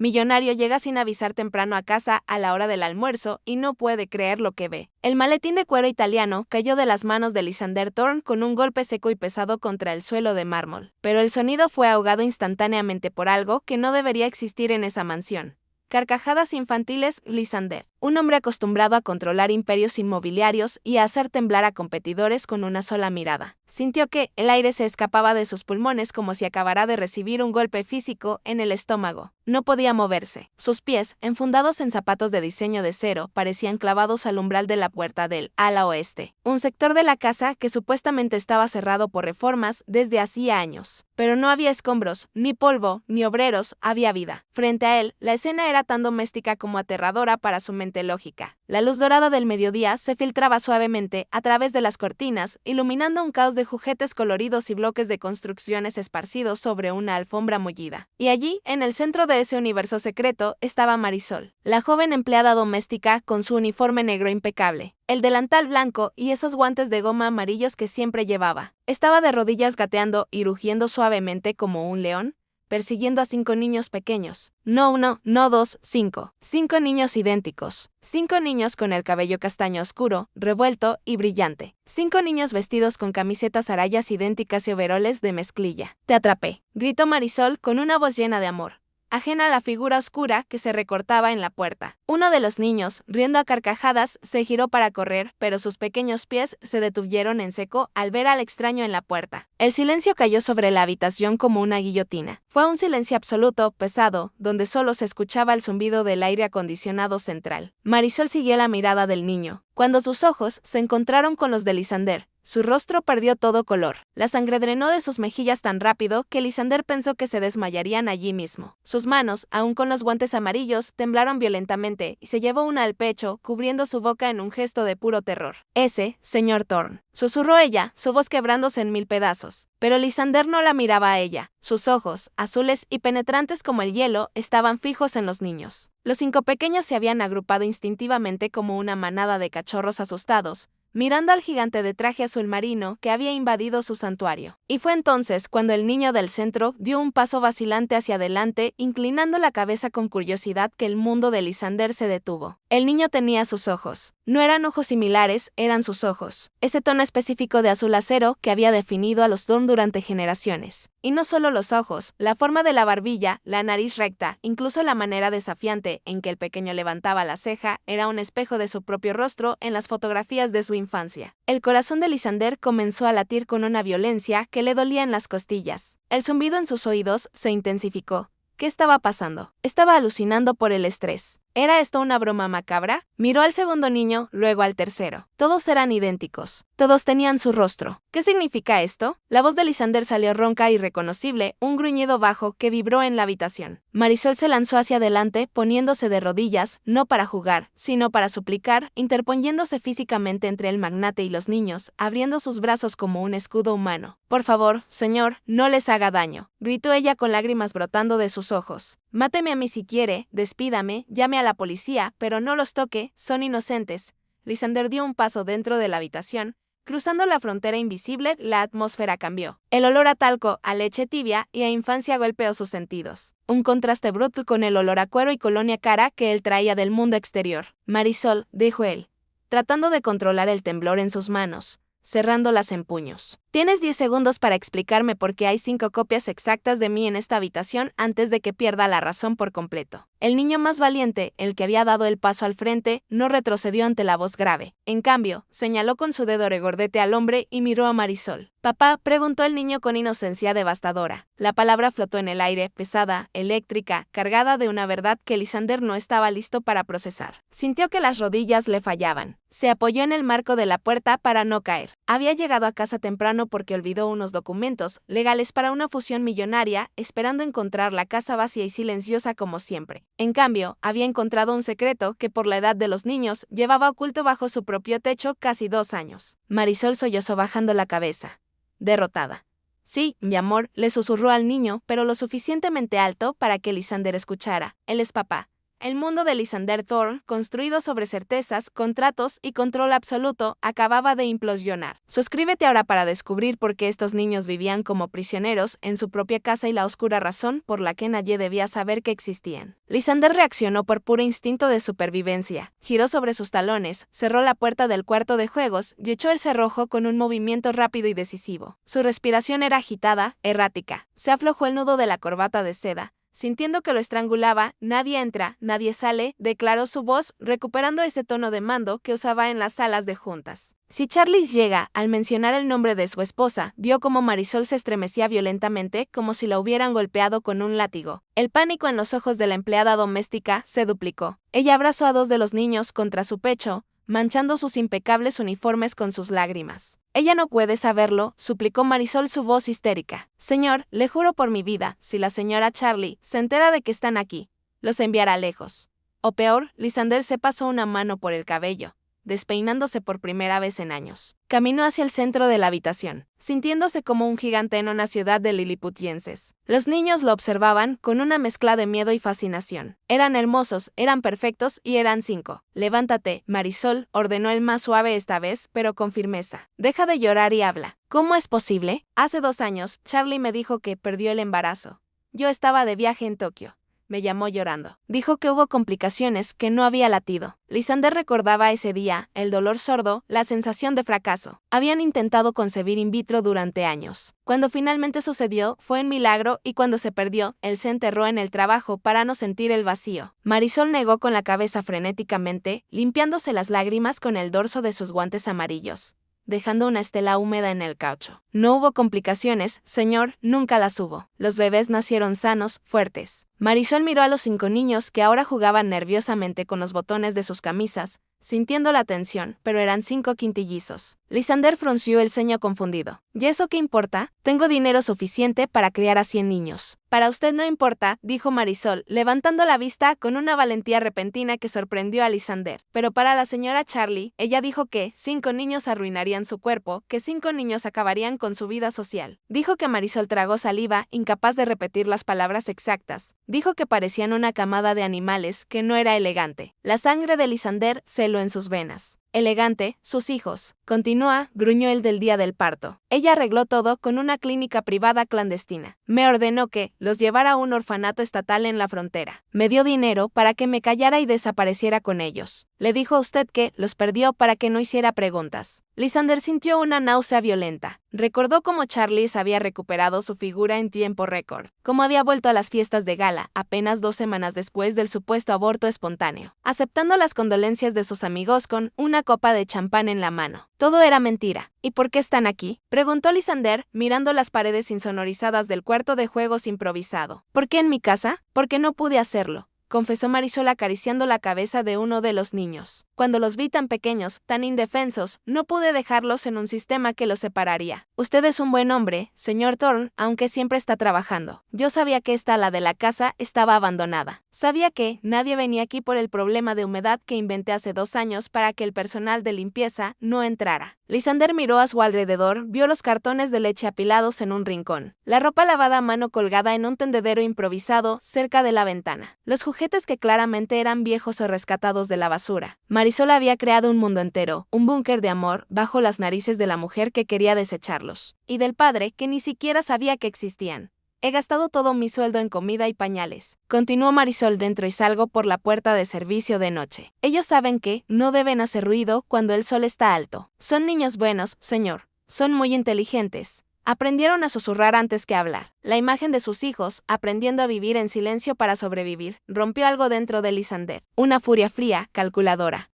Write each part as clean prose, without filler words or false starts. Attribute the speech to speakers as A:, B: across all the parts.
A: Millonario llega sin avisar temprano a casa a la hora del almuerzo y no puede creer lo que ve. El maletín de cuero italiano cayó de las manos de Lysander Thorne con un golpe seco y pesado contra el suelo de mármol. Pero el sonido fue ahogado instantáneamente por algo que no debería existir en esa mansión. Carcajadas infantiles. Lysander, un hombre acostumbrado a controlar imperios inmobiliarios y a hacer temblar a competidores con una sola mirada, sintió que el aire se escapaba de sus pulmones como si acabara de recibir un golpe físico en el estómago. No podía moverse. Sus pies, enfundados en zapatos de diseño de cero, parecían clavados al umbral de la puerta del ala oeste, un sector de la casa que supuestamente estaba cerrado por reformas desde hacía años. Pero no había escombros, ni polvo, ni obreros, había vida. Frente a él, la escena era tan doméstica como aterradora para su mente lógica. La luz dorada del mediodía se filtraba suavemente a través de las cortinas, iluminando un caos de juguetes coloridos y bloques de construcciones esparcidos sobre una alfombra mullida. Y allí, en el centro de ese universo secreto, estaba Marisol, la joven empleada doméstica con su uniforme negro impecable, el delantal blanco y esos guantes de goma amarillos que siempre llevaba. Estaba de rodillas gateando y rugiendo suavemente como un león, persiguiendo a 5 niños pequeños. No uno, no dos, 5. 5 niños idénticos. 5 niños con el cabello castaño oscuro, revuelto y brillante. 5 niños vestidos con camisetas a rayas idénticas y overoles de mezclilla. Te atrapé, gritó Marisol con una voz llena de amor, ajena a la figura oscura que se recortaba en la puerta. Uno de los niños, riendo a carcajadas, se giró para correr, pero sus pequeños pies se detuvieron en seco al ver al extraño en la puerta. El silencio cayó sobre la habitación como una guillotina. Fue un silencio absoluto, pesado, donde solo se escuchaba el zumbido del aire acondicionado central. Marisol siguió la mirada del niño. Cuando sus ojos se encontraron con los de Lysander, su rostro perdió todo color. La sangre drenó de sus mejillas tan rápido que Lysander pensó que se desmayarían allí mismo. Sus manos, aún con los guantes amarillos, temblaron violentamente y se llevó una al pecho, cubriendo su boca en un gesto de puro terror. Ese, señor Thorne, susurró ella, su voz quebrándose en 1000 pedazos. Pero Lysander no la miraba a ella. Sus ojos, azules y penetrantes como el hielo, estaban fijos en los niños. Los 5 pequeños se habían agrupado instintivamente como una manada de cachorros asustados, mirando al gigante de traje azul marino que había invadido su santuario. Y fue entonces cuando el niño del centro dio un paso vacilante hacia adelante, inclinando la cabeza con curiosidad, que el mundo de Lysander se detuvo. El niño tenía sus ojos. No eran ojos similares, eran sus ojos. Ese tono específico de azul acero que había definido a los Thorne durante generaciones. Y no solo los ojos, la forma de la barbilla, la nariz recta, incluso la manera desafiante en que el pequeño levantaba la ceja, era un espejo de su propio rostro en las fotografías de su infancia. El corazón de Lysander comenzó a latir con una violencia que le dolía en las costillas. El zumbido en sus oídos se intensificó. ¿Qué estaba pasando? Estaba alucinando por el estrés. ¿Era esto una broma macabra? Miró al segundo niño, luego al tercero. Todos eran idénticos. Todos tenían su rostro. ¿Qué significa esto? La voz de Lysander salió ronca y reconocible, un gruñido bajo que vibró en la habitación. Marisol se lanzó hacia adelante, poniéndose de rodillas, no para jugar, sino para suplicar, interponiéndose físicamente entre el magnate y los niños, abriendo sus brazos como un escudo humano. Por favor, señor, no les haga daño, gritó ella con lágrimas brotando de sus ojos. Máteme a mí si quiere, despídame, llame a la policía, pero no los toque, son inocentes. Lysander dio un paso dentro de la habitación. Cruzando la frontera invisible, la atmósfera cambió. El olor a talco, a leche tibia y a infancia golpeó sus sentidos. Un contraste bruto con el olor a cuero y colonia cara que él traía del mundo exterior. Marisol, dijo él, tratando de controlar el temblor en sus manos, cerrándolas en puños. Tienes 10 segundos para explicarme por qué hay 5 copias exactas de mí en esta habitación antes de que pierda la razón por completo. El niño más valiente, el que había dado el paso al frente, no retrocedió ante la voz grave. En cambio, señaló con su dedo regordete al hombre y miró a Marisol. «Papá», preguntó el niño con inocencia devastadora. La palabra flotó en el aire, pesada, eléctrica, cargada de una verdad que Lysander no estaba listo para procesar. Sintió que las rodillas le fallaban. Se apoyó en el marco de la puerta para no caer. Había llegado a casa temprano porque olvidó unos documentos legales para una fusión millonaria, esperando encontrar la casa vacía y silenciosa como siempre. En cambio, había encontrado un secreto que por la edad de los niños llevaba oculto bajo su propio techo casi 2 años. Marisol sollozó bajando la cabeza, derrotada. Sí, mi amor, le susurró al niño, pero lo suficientemente alto para que Lysander escuchara. Él es papá. El mundo de Lysander Thorne, construido sobre certezas, contratos y control absoluto, acababa de implosionar. Suscríbete ahora para descubrir por qué estos niños vivían como prisioneros en su propia casa y la oscura razón por la que nadie debía saber que existían. Lysander reaccionó por puro instinto de supervivencia. Giró sobre sus talones, cerró la puerta del cuarto de juegos y echó el cerrojo con un movimiento rápido y decisivo. Su respiración era agitada, errática. Se aflojó el nudo de la corbata de seda. Sintiendo que lo estrangulaba, nadie entra, nadie sale, declaró su voz, recuperando ese tono de mando que usaba en las salas de juntas. Si Charlie llega, al mencionar el nombre de su esposa, vio como Marisol se estremecía violentamente como si la hubieran golpeado con un látigo. El pánico en los ojos de la empleada doméstica se duplicó. Ella abrazó a dos de los niños contra su pecho, manchando sus impecables uniformes con sus lágrimas. Ella no puede saberlo, suplicó Marisol, su voz histérica. Señor, le juro por mi vida, si la señora Charlie se entera de que están aquí, los enviará lejos. O peor, Lysander se pasó una mano por el cabello, despeinándose por primera vez en años. Caminó hacia el centro de la habitación, sintiéndose como un gigante en una ciudad de liliputienses. Los niños lo observaban con una mezcla de miedo y fascinación. Eran hermosos, eran perfectos y eran 5. Levántate, Marisol, ordenó el más suave esta vez, pero con firmeza. Deja de llorar y habla. ¿Cómo es posible? Hace 2 años, Charlie me dijo que perdió el embarazo. Yo estaba de viaje en Tokio. Me llamó llorando. Dijo que hubo complicaciones, que no había latido. Lysander recordaba ese día, el dolor sordo, la sensación de fracaso. Habían intentado concebir in vitro durante años. Cuando finalmente sucedió, fue un milagro y cuando se perdió, él se enterró en el trabajo para no sentir el vacío. Marisol negó con la cabeza frenéticamente, limpiándose las lágrimas con el dorso de sus guantes amarillos, dejando una estela húmeda en el caucho. No hubo complicaciones, señor, nunca las hubo. Los bebés nacieron sanos, fuertes. Marisol miró a los 5 niños que ahora jugaban nerviosamente con los botones de sus camisas, sintiendo la tensión, pero eran 5 quintillizos. Lysander frunció el ceño confundido. ¿Y eso qué importa? Tengo dinero suficiente para criar a 100 niños. Para usted no importa, dijo Marisol, levantando la vista con una valentía repentina que sorprendió a Lysander. Pero para la señora Charlie, ella dijo que 5 niños arruinarían su cuerpo, que 5 niños acabarían con su vida social. Dijo que Marisol tragó saliva, incapaz de repetir las palabras exactas. Dijo que parecían una camada de animales, que no era elegante. La sangre de Lysander se heló en sus venas. Elegante, sus hijos. Continúa, gruñó el del día del parto. Ella arregló todo con una clínica privada clandestina. Me ordenó que los llevara a un orfanato estatal en la frontera. Me dio dinero para que me callara y desapareciera con ellos. Le dijo a usted que los perdió para que no hiciera preguntas. Lysander sintió una náusea violenta. Recordó cómo Charlie había recuperado su figura en tiempo récord, cómo había vuelto a las fiestas de gala apenas 2 semanas después del supuesto aborto espontáneo, aceptando las condolencias de sus amigos con una copa de champán en la mano. Todo era mentira. ¿Y por qué están aquí?, preguntó Lysander, mirando las paredes insonorizadas del cuarto de juegos improvisado. ¿Por qué en mi casa? Porque no pude hacerlo, confesó Marisol acariciando la cabeza de uno de los niños. Cuando los vi tan pequeños, tan indefensos, no pude dejarlos en un sistema que los separaría. Usted es un buen hombre, señor Thorne, aunque siempre está trabajando. Yo sabía que esta ala de la casa estaba abandonada. Sabía que nadie venía aquí por el problema de humedad que inventé hace 2 años para que el personal de limpieza no entrara. Lysander miró a su alrededor, vio los cartones de leche apilados en un rincón, la ropa lavada a mano colgada en un tendedero improvisado cerca de la ventana, los juguetes que claramente eran viejos o rescatados de la basura. Marisol había creado un mundo entero, un búnker de amor, bajo las narices de la mujer que quería desecharlos, y del padre que ni siquiera sabía que existían. He gastado todo mi sueldo en comida y pañales. Continuó Marisol dentro y salgo por la puerta de servicio de noche. Ellos saben que no deben hacer ruido cuando el sol está alto. Son niños buenos, señor. Son muy inteligentes. Aprendieron a susurrar antes que hablar. La imagen de sus hijos, aprendiendo a vivir en silencio para sobrevivir, rompió algo dentro de Lysander. Una furia fría, calculadora.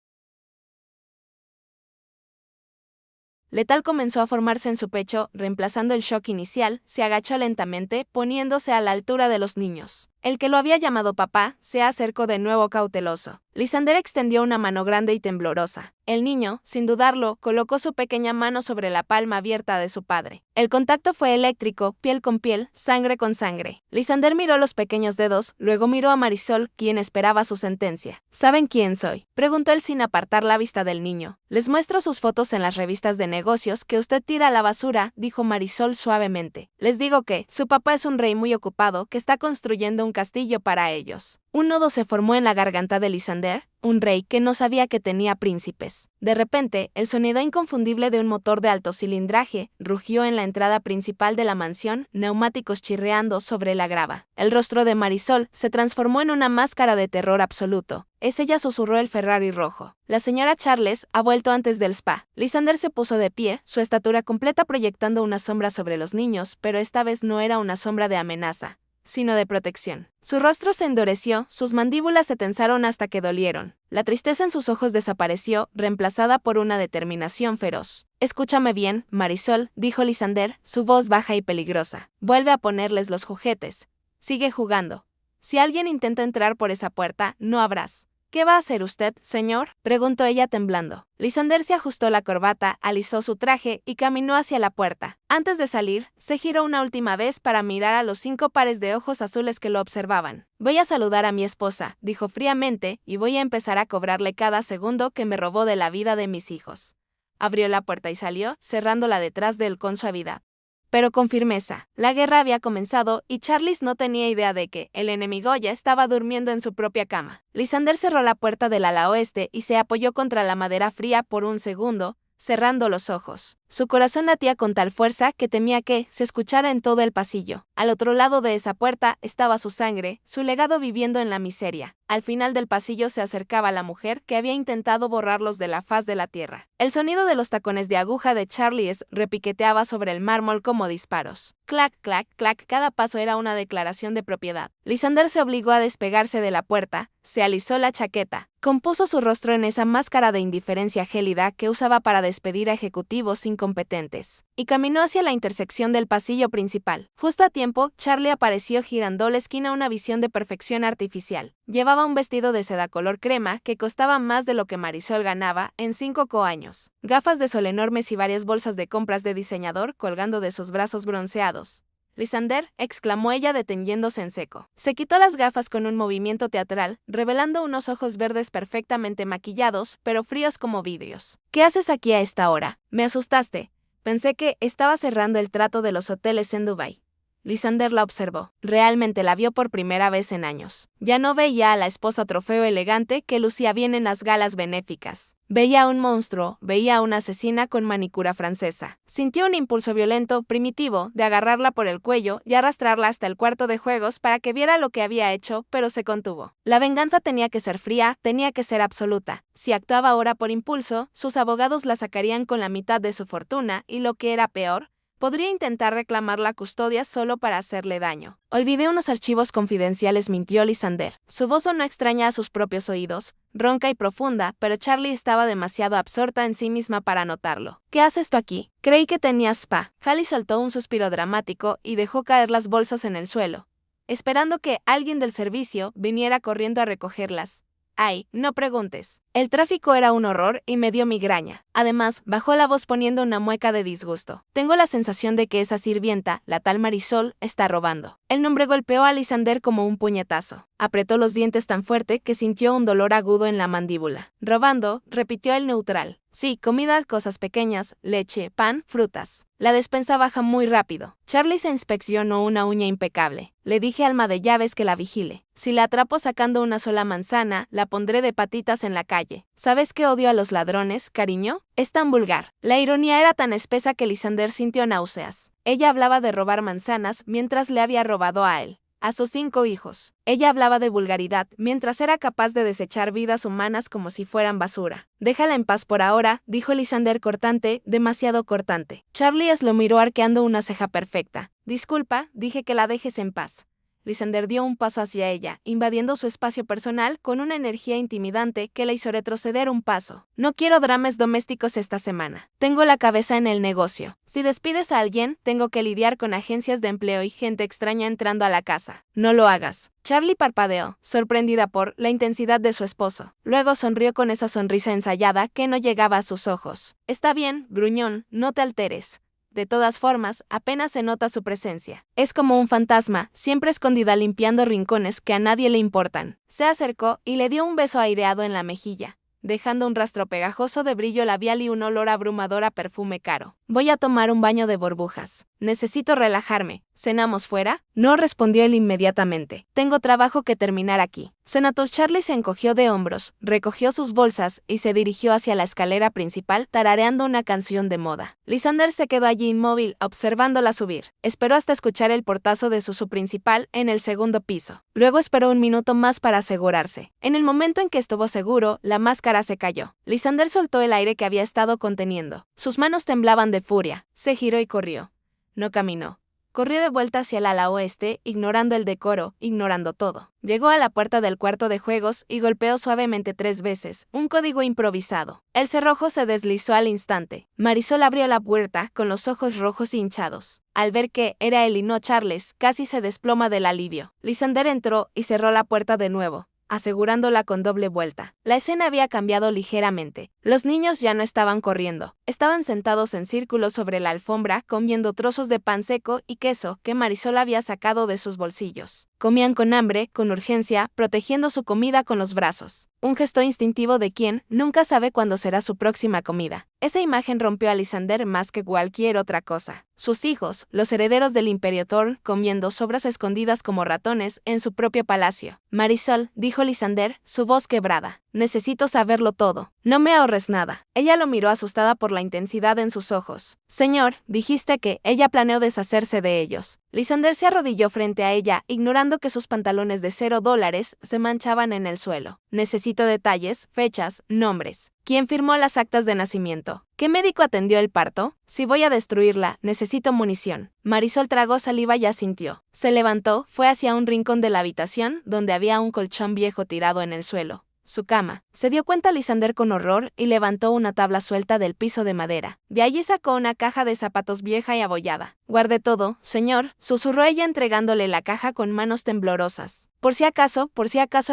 A: Letal comenzó a formarse en su pecho, reemplazando el shock inicial, se agachó lentamente, poniéndose a la altura de los niños. El que lo había llamado papá se acercó de nuevo cauteloso. Lysander extendió una mano grande y temblorosa. El niño, sin dudarlo, colocó su pequeña mano sobre la palma abierta de su padre. El contacto fue eléctrico, piel con piel, sangre con sangre. Lysander miró los pequeños dedos, luego miró a Marisol, quien esperaba su sentencia. ¿Saben quién soy?, preguntó él sin apartar la vista del niño. Les muestro sus fotos en las revistas de negocios que usted tira a la basura, dijo Marisol suavemente. Les digo que su papá es un rey muy ocupado que está construyendo un castillo para ellos. Un nudo se formó en la garganta de Lysander, un rey que no sabía que tenía príncipes. De repente, el sonido inconfundible de un motor de alto cilindraje rugió en la entrada principal de la mansión, neumáticos chirriando sobre la grava. El rostro de Marisol se transformó en una máscara de terror absoluto. Es ella, susurró el Ferrari rojo. La señora Charles ha vuelto antes del spa. Lysander se puso de pie, su estatura completa proyectando una sombra sobre los niños, pero esta vez no era una sombra de amenaza, sino de protección. Su rostro se endureció, sus mandíbulas se tensaron hasta que dolieron. La tristeza en sus ojos desapareció, reemplazada por una determinación feroz. Escúchame bien, Marisol, dijo Lysander, su voz baja y peligrosa. Vuelve a ponerles los juguetes. Sigue jugando. Si alguien intenta entrar por esa puerta, no abras. ¿Qué va a hacer usted, señor?, preguntó ella temblando. Lysander se ajustó la corbata, alisó su traje y caminó hacia la puerta. Antes de salir, se giró una última vez para mirar a los 5 pares de ojos azules que lo observaban. Voy a saludar a mi esposa, dijo fríamente, y voy a empezar a cobrarle cada segundo que me robó de la vida de mis hijos. Abrió la puerta y salió, cerrándola detrás de él con suavidad, pero con firmeza. La guerra había comenzado y Charles no tenía idea de que el enemigo ya estaba durmiendo en su propia cama. Lysander cerró la puerta del ala oeste y se apoyó contra la madera fría por un segundo, cerrando los ojos. Su corazón latía con tal fuerza que temía que se escuchara en todo el pasillo. Al otro lado de esa puerta estaba su sangre, su legado viviendo en la miseria. Al final del pasillo se acercaba la mujer que había intentado borrarlos de la faz de la tierra. El sonido de los tacones de aguja de Charles repiqueteaba sobre el mármol como disparos. Clac, clac, clac, cada paso era una declaración de propiedad. Lysander se obligó a despegarse de la puerta, se alisó la chaqueta, compuso su rostro en esa máscara de indiferencia gélida que usaba para despedir a ejecutivos incompetentes, y caminó hacia la intersección del pasillo principal. Justo a tiempo, Charlie apareció girando la esquina, una visión de perfección artificial. Llevaba un vestido de seda color crema que costaba más de lo que Marisol ganaba en 5 años, gafas de sol enormes y varias bolsas de compras de diseñador colgando de sus brazos bronceados. Lysander, exclamó ella deteniéndose en seco. Se quitó las gafas con un movimiento teatral, revelando unos ojos verdes perfectamente maquillados, pero fríos como vidrios. ¿Qué haces aquí a esta hora? Me asustaste. Pensé que estaba cerrando el trato de los hoteles en Dubái. Lysander la observó. Realmente la vio por primera vez en años. Ya no veía a la esposa trofeo elegante que lucía bien en las galas benéficas. Veía a un monstruo, veía a una asesina con manicura francesa. Sintió un impulso violento, primitivo, de agarrarla por el cuello y arrastrarla hasta el cuarto de juegos para que viera lo que había hecho, pero se contuvo. La venganza tenía que ser fría, tenía que ser absoluta. Si actuaba ahora por impulso, sus abogados la sacarían con la mitad de su fortuna y, lo que era peor, podría intentar reclamar la custodia solo para hacerle daño. Olvidé unos archivos confidenciales, mintió Lysander. Su voz sonó extraña a sus propios oídos, ronca y profunda, pero Charlie estaba demasiado absorta en sí misma para notarlo. ¿Qué haces tú aquí? Creí que tenías spa. Hallie soltó un suspiro dramático y dejó caer las bolsas en el suelo, esperando que alguien del servicio viniera corriendo a recogerlas. Ay, no preguntes. El tráfico era un horror y me dio migraña. Además, bajó la voz poniendo una mueca de disgusto. Tengo la sensación de que esa sirvienta, la tal Marisol, está robando. El nombre golpeó a Lysander como un puñetazo. Apretó los dientes tan fuerte que sintió un dolor agudo en la mandíbula. Robando, repitió el neutral. Sí, comida, cosas pequeñas, leche, pan, frutas. La despensa baja muy rápido. Charlie se inspeccionó una uña impecable. Le dije al ama de llaves que la vigile. Si la atrapo sacando una sola manzana, la pondré de patitas en la calle. ¿Sabes que odio a los ladrones, cariño? Es tan vulgar. La ironía era tan espesa que Lysander sintió náuseas. Ella hablaba de robar manzanas mientras le había robado a él, a sus 5 hijos. Ella hablaba de vulgaridad mientras era capaz de desechar vidas humanas como si fueran basura. Déjala en paz por ahora, dijo Lysander cortante, demasiado cortante. Charlie lo miró arqueando una ceja perfecta. Disculpa, dije que la dejes en paz. Lysander dio un paso hacia ella, invadiendo su espacio personal con una energía intimidante que la hizo retroceder un paso. No quiero dramas domésticos esta semana. Tengo la cabeza en el negocio. Si despides a alguien, tengo que lidiar con agencias de empleo y gente extraña entrando a la casa. No lo hagas. Charlie parpadeó, sorprendida por la intensidad de su esposo. Luego sonrió con esa sonrisa ensayada que no llegaba a sus ojos. Está bien, gruñón, no te alteres. De todas formas, apenas se nota su presencia. Es como un fantasma, siempre escondida limpiando rincones que a nadie le importan. Se acercó y le dio un beso aireado en la mejilla, dejando un rastro pegajoso de brillo labial y un olor abrumador a perfume caro. Voy a tomar un baño de burbujas. Necesito relajarme. ¿Cenamos fuera? No, respondió él inmediatamente. Tengo trabajo que terminar aquí. Senator Charlie se encogió de hombros, recogió sus bolsas y se dirigió hacia la escalera principal tarareando una canción de moda. Lysander se quedó allí inmóvil, observándola subir. Esperó hasta escuchar el portazo de su subprincipal en el segundo piso. Luego esperó un minuto más para asegurarse. En el momento en que estuvo seguro, la máscara se cayó. Lysander soltó el aire que había estado conteniendo. Sus manos temblaban de furia. Se giró y corrió. No caminó. Corrió de vuelta hacia el ala oeste, ignorando el decoro, ignorando todo. Llegó a la puerta del cuarto de juegos y golpeó suavemente 3 veces, un código improvisado. El cerrojo se deslizó al instante. Marisol abrió la puerta con los ojos rojos y hinchados. Al ver que era él y no Charles, casi se desploma del alivio. Lysander entró y cerró la puerta de nuevo, asegurándola con doble vuelta. La escena había cambiado ligeramente. Los niños ya no estaban corriendo. Estaban sentados en círculo sobre la alfombra, comiendo trozos de pan seco y queso que Marisol había sacado de sus bolsillos. Comían con hambre, con urgencia, protegiendo su comida con los brazos. Un gesto instintivo de quien nunca sabe cuándo será su próxima comida. Esa imagen rompió a Lysander más que cualquier otra cosa. Sus hijos, los herederos del Imperio Thorn, comiendo sobras escondidas como ratones en su propio palacio. Marisol, dijo Lysander, su voz quebrada. Necesito saberlo todo. No me ahorres nada. Ella lo miró asustada por la intensidad en sus ojos. Señor, dijiste que ella planeó deshacerse de ellos. Lysander se arrodilló frente a ella, ignorando que sus pantalones de $0 se manchaban en el suelo. Necesito detalles, fechas, nombres. ¿Quién firmó las actas de nacimiento? ¿Qué médico atendió el parto? Si voy a destruirla, necesito munición. Marisol tragó saliva y asintió. Se levantó, fue hacia un rincón de la habitación, donde había un colchón viejo tirado en el suelo. Su cama. Se dio cuenta Lysander con horror y levantó una tabla suelta del piso de madera. De allí sacó una caja de zapatos vieja y abollada. Guarde todo, señor, susurró ella entregándole la caja con manos temblorosas. Por si acaso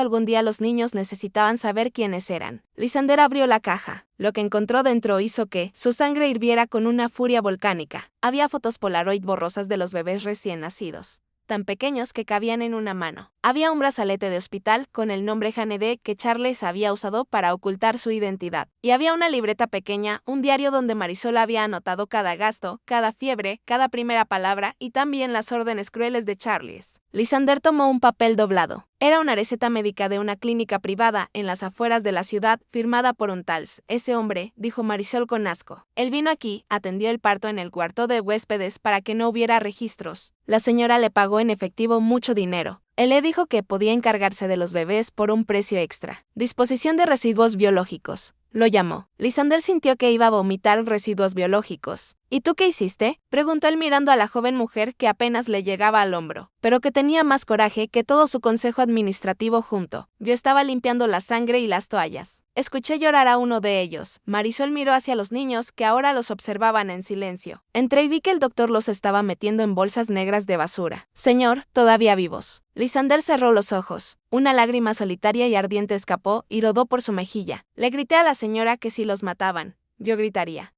A: algún día los niños necesitaban saber quiénes eran. Lysander abrió la caja. Lo que encontró dentro hizo que su sangre hirviera con una furia volcánica. Había fotos Polaroid borrosas de los bebés recién nacidos, tan pequeños que cabían en una mano. Había un brazalete de hospital con el nombre Hanede que Charles había usado para ocultar su identidad. Y había una libreta pequeña, un diario donde Marisol había anotado cada gasto, cada fiebre, cada primera palabra y también las órdenes crueles de Charles. Lysander tomó un papel doblado. Era una receta médica de una clínica privada en las afueras de la ciudad, firmada por un tal. Ese hombre, dijo Marisol con asco. Él vino aquí, atendió el parto en el cuarto de huéspedes para que no hubiera registros. La señora le pagó en efectivo mucho dinero. Él le dijo que podía encargarse de los bebés por un precio extra. Disposición de residuos biológicos. Lo llamó. Lysander sintió que iba a vomitar residuos biológicos. ¿Y tú qué hiciste?, preguntó él mirando a la joven mujer que apenas le llegaba al hombro, pero que tenía más coraje que todo su consejo administrativo junto. Yo estaba limpiando la sangre y las toallas. Escuché llorar a uno de ellos. Marisol miró hacia los niños que ahora los observaban en silencio. Entré y vi que el doctor los estaba metiendo en bolsas negras de basura. Señor, todavía vivos. Lysander cerró los ojos. Una lágrima solitaria y ardiente escapó y rodó por su mejilla. Le grité a la señora que si los mataban, yo gritaría.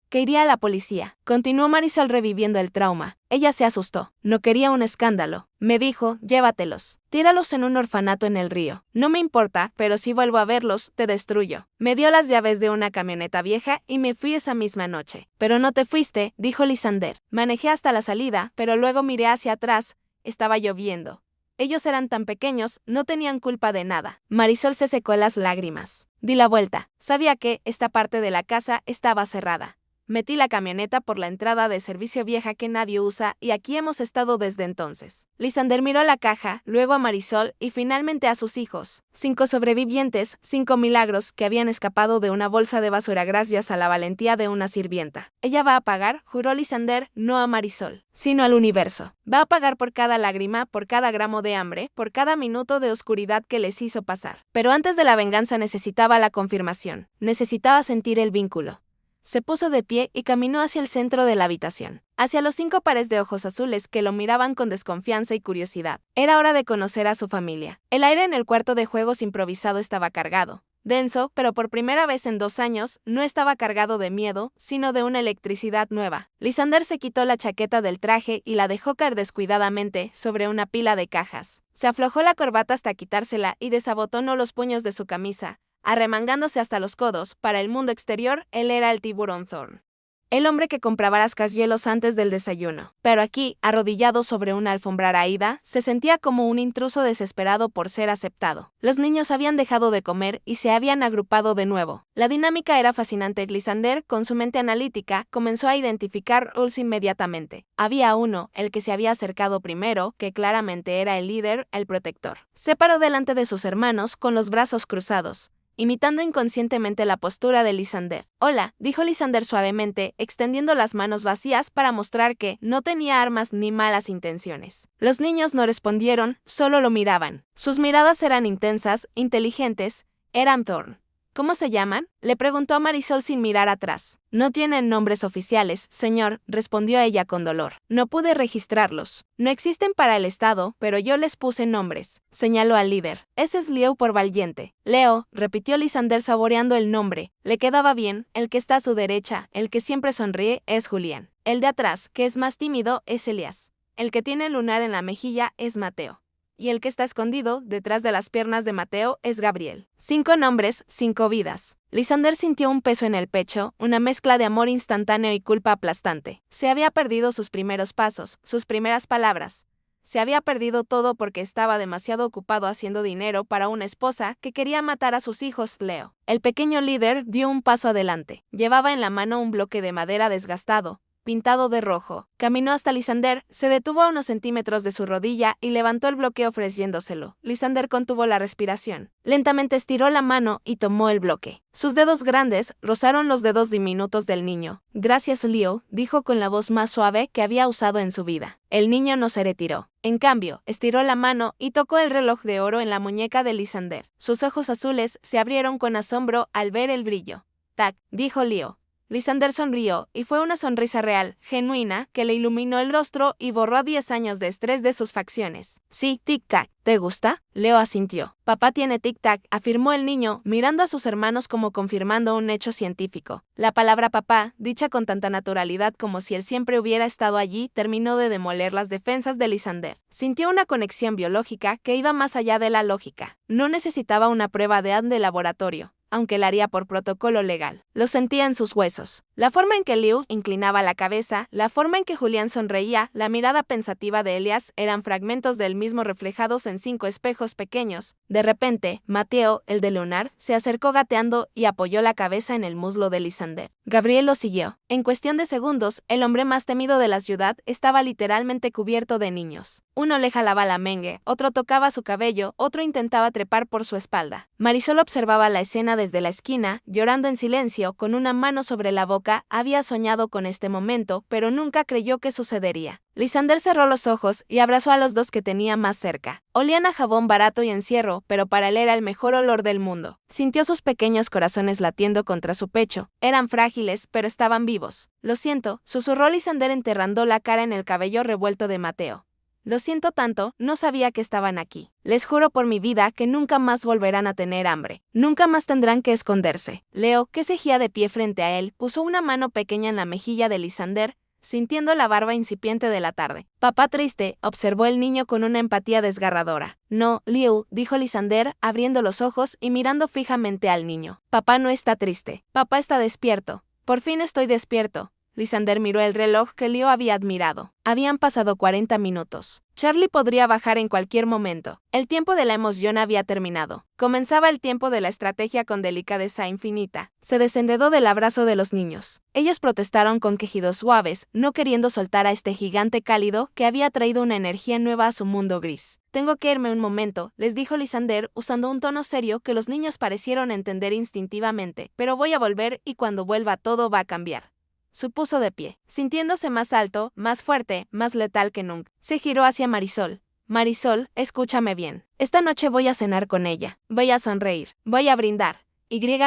A: Que iría a la policía. Continuó Marisol reviviendo el trauma. Ella se asustó. No quería un escándalo. Me dijo, llévatelos. Tíralos en un orfanato en el río. No me importa, pero si vuelvo a verlos, te destruyo. Me dio las llaves de una camioneta vieja y me fui esa misma noche. Pero no te fuiste, dijo Lysander. Manejé hasta la salida, pero luego miré hacia atrás. Estaba lloviendo. Ellos eran tan pequeños, no tenían culpa de nada. Marisol se secó las lágrimas. Di la vuelta. Sabía que esta parte de la casa estaba cerrada. Metí la camioneta por la entrada de servicio vieja que nadie usa y aquí hemos estado desde entonces. Lysander miró la caja, luego a Marisol y finalmente a sus hijos. 5 sobrevivientes, 5 milagros que habían escapado de una bolsa de basura gracias a la valentía de una sirvienta. Ella va a pagar, juró Lysander, no a Marisol, sino al universo. Va a pagar por cada lágrima, por cada gramo de hambre, por cada minuto de oscuridad que les hizo pasar. Pero antes de la venganza necesitaba la confirmación. Necesitaba sentir el vínculo. Se puso de pie y caminó hacia el centro de la habitación, hacia los 5 pares de ojos azules que lo miraban con desconfianza y curiosidad. Era hora de conocer a su familia. El aire en el cuarto de juegos improvisado estaba cargado. Denso, pero por primera vez en 2 años, no estaba cargado de miedo, sino de una electricidad nueva. Lysander se quitó la chaqueta del traje y la dejó caer descuidadamente sobre una pila de cajas. Se aflojó la corbata hasta quitársela y desabotonó los puños de su camisa. arremangándose hasta los codos. Para el mundo exterior, él era el tiburón Thorn, el hombre que compraba rascacielos antes del desayuno. Pero aquí, arrodillado sobre una alfombra raída, se sentía como un intruso desesperado por ser aceptado. Los niños habían dejado de comer y se habían agrupado de nuevo. La dinámica era fascinante. Lysander, con su mente analítica, comenzó a identificar rules inmediatamente. Había uno, el que se había acercado primero, que claramente era el líder, el protector. Se paró delante de sus hermanos con los brazos cruzados, imitando inconscientemente la postura de Lysander. «Hola», dijo Lysander suavemente, extendiendo las manos vacías para mostrar que no tenía armas ni malas intenciones. Los niños no respondieron, solo lo miraban. Sus miradas eran intensas, inteligentes, eran Thorn. «¿Cómo se llaman?», le preguntó a Marisol sin mirar atrás. «No tienen nombres oficiales, señor», respondió ella con dolor. «No pude registrarlos. No existen para el Estado, pero yo les puse nombres», señaló al líder. «Ese es Leo por valiente». «Leo», repitió Lysander saboreando el nombre. Le quedaba bien. El que está a su derecha, el que siempre sonríe, es Julián. El de atrás, que es más tímido, es Elías. El que tiene el lunar en la mejilla es Mateo. Y el que está escondido, detrás de las piernas de Mateo, es Gabriel. 5 nombres, 5 vidas. Lysander sintió un peso en el pecho, una mezcla de amor instantáneo y culpa aplastante. Se había perdido sus primeros pasos, sus primeras palabras. Se había perdido todo porque estaba demasiado ocupado haciendo dinero para una esposa que quería matar a sus hijos, Leo. El pequeño líder dio un paso adelante. Llevaba en la mano un bloque de madera desgastado, pintado de rojo. Caminó hasta Lysander, se detuvo a unos centímetros de su rodilla y levantó el bloque ofreciéndoselo. Lysander contuvo la respiración. Lentamente estiró la mano y tomó el bloque. Sus dedos grandes rozaron los dedos diminutos del niño. «Gracias, Leo», dijo con la voz más suave que había usado en su vida. El niño no se retiró. En cambio, estiró la mano y tocó el reloj de oro en la muñeca de Lysander. Sus ojos azules se abrieron con asombro al ver el brillo. «Tac», dijo Leo. Lysander sonrió, y fue una sonrisa real, genuina, que le iluminó el rostro y borró 10 años de estrés de sus facciones. «Sí, tic-tac. ¿Te gusta?», Leo asintió. «Papá tiene tic-tac», afirmó el niño, mirando a sus hermanos como confirmando un hecho científico. La palabra papá, dicha con tanta naturalidad como si él siempre hubiera estado allí, terminó de demoler las defensas de Lysander. Sintió una conexión biológica que iba más allá de la lógica. No necesitaba una prueba de laboratorio, aunque la haría por protocolo legal. Lo sentía en sus huesos. La forma en que Liu inclinaba la cabeza, la forma en que Julián sonreía, la mirada pensativa de Elías eran fragmentos del mismo reflejados en 5 espejos pequeños. De repente, Mateo, el de lunar, se acercó gateando y apoyó la cabeza en el muslo de Lysander. Gabriel lo siguió. En cuestión de segundos, el hombre más temido de la ciudad estaba literalmente cubierto de niños. Uno le jalaba la mengue, otro tocaba su cabello, otro intentaba trepar por su espalda. Marisol observaba la escena desde la esquina, llorando en silencio, con una mano sobre la boca. Había soñado con este momento, pero nunca creyó que sucedería. Lysander cerró los ojos y abrazó a los dos que tenía más cerca. Olían a jabón barato y encierro, pero para él era el mejor olor del mundo. Sintió sus pequeños corazones latiendo contra su pecho. Eran frágiles, pero estaban vivos. «Lo siento», susurró Lysander enterrando la cara en el cabello revuelto de Mateo. «Lo siento tanto, no sabía que estaban aquí. Les juro por mi vida que nunca más volverán a tener hambre. Nunca más tendrán que esconderse». Leo, que seguía de pie frente a él, puso una mano pequeña en la mejilla de Lysander, sintiendo la barba incipiente de la tarde. «Papá triste», observó el niño con una empatía desgarradora. «No, Liu», dijo Lysander, abriendo los ojos y mirando fijamente al niño. «Papá no está triste. Papá está despierto. Por fin estoy despierto». Lysander miró el reloj que Leo había admirado. Habían pasado 40 minutos. Charlie podría bajar en cualquier momento. El tiempo de la emoción había terminado. Comenzaba el tiempo de la estrategia con delicadeza infinita. Se desenredó del abrazo de los niños. Ellos protestaron con quejidos suaves, no queriendo soltar a este gigante cálido que había traído una energía nueva a su mundo gris. «Tengo que irme un momento», les dijo Lysander usando un tono serio que los niños parecieron entender instintivamente. «Pero voy a volver y cuando vuelva todo va a cambiar». Se puso de pie, sintiéndose más alto, más fuerte, más letal que nunca. Se giró hacia Marisol. «Marisol, escúchame bien. Esta noche voy a cenar con ella. Voy a sonreír. Voy a brindar.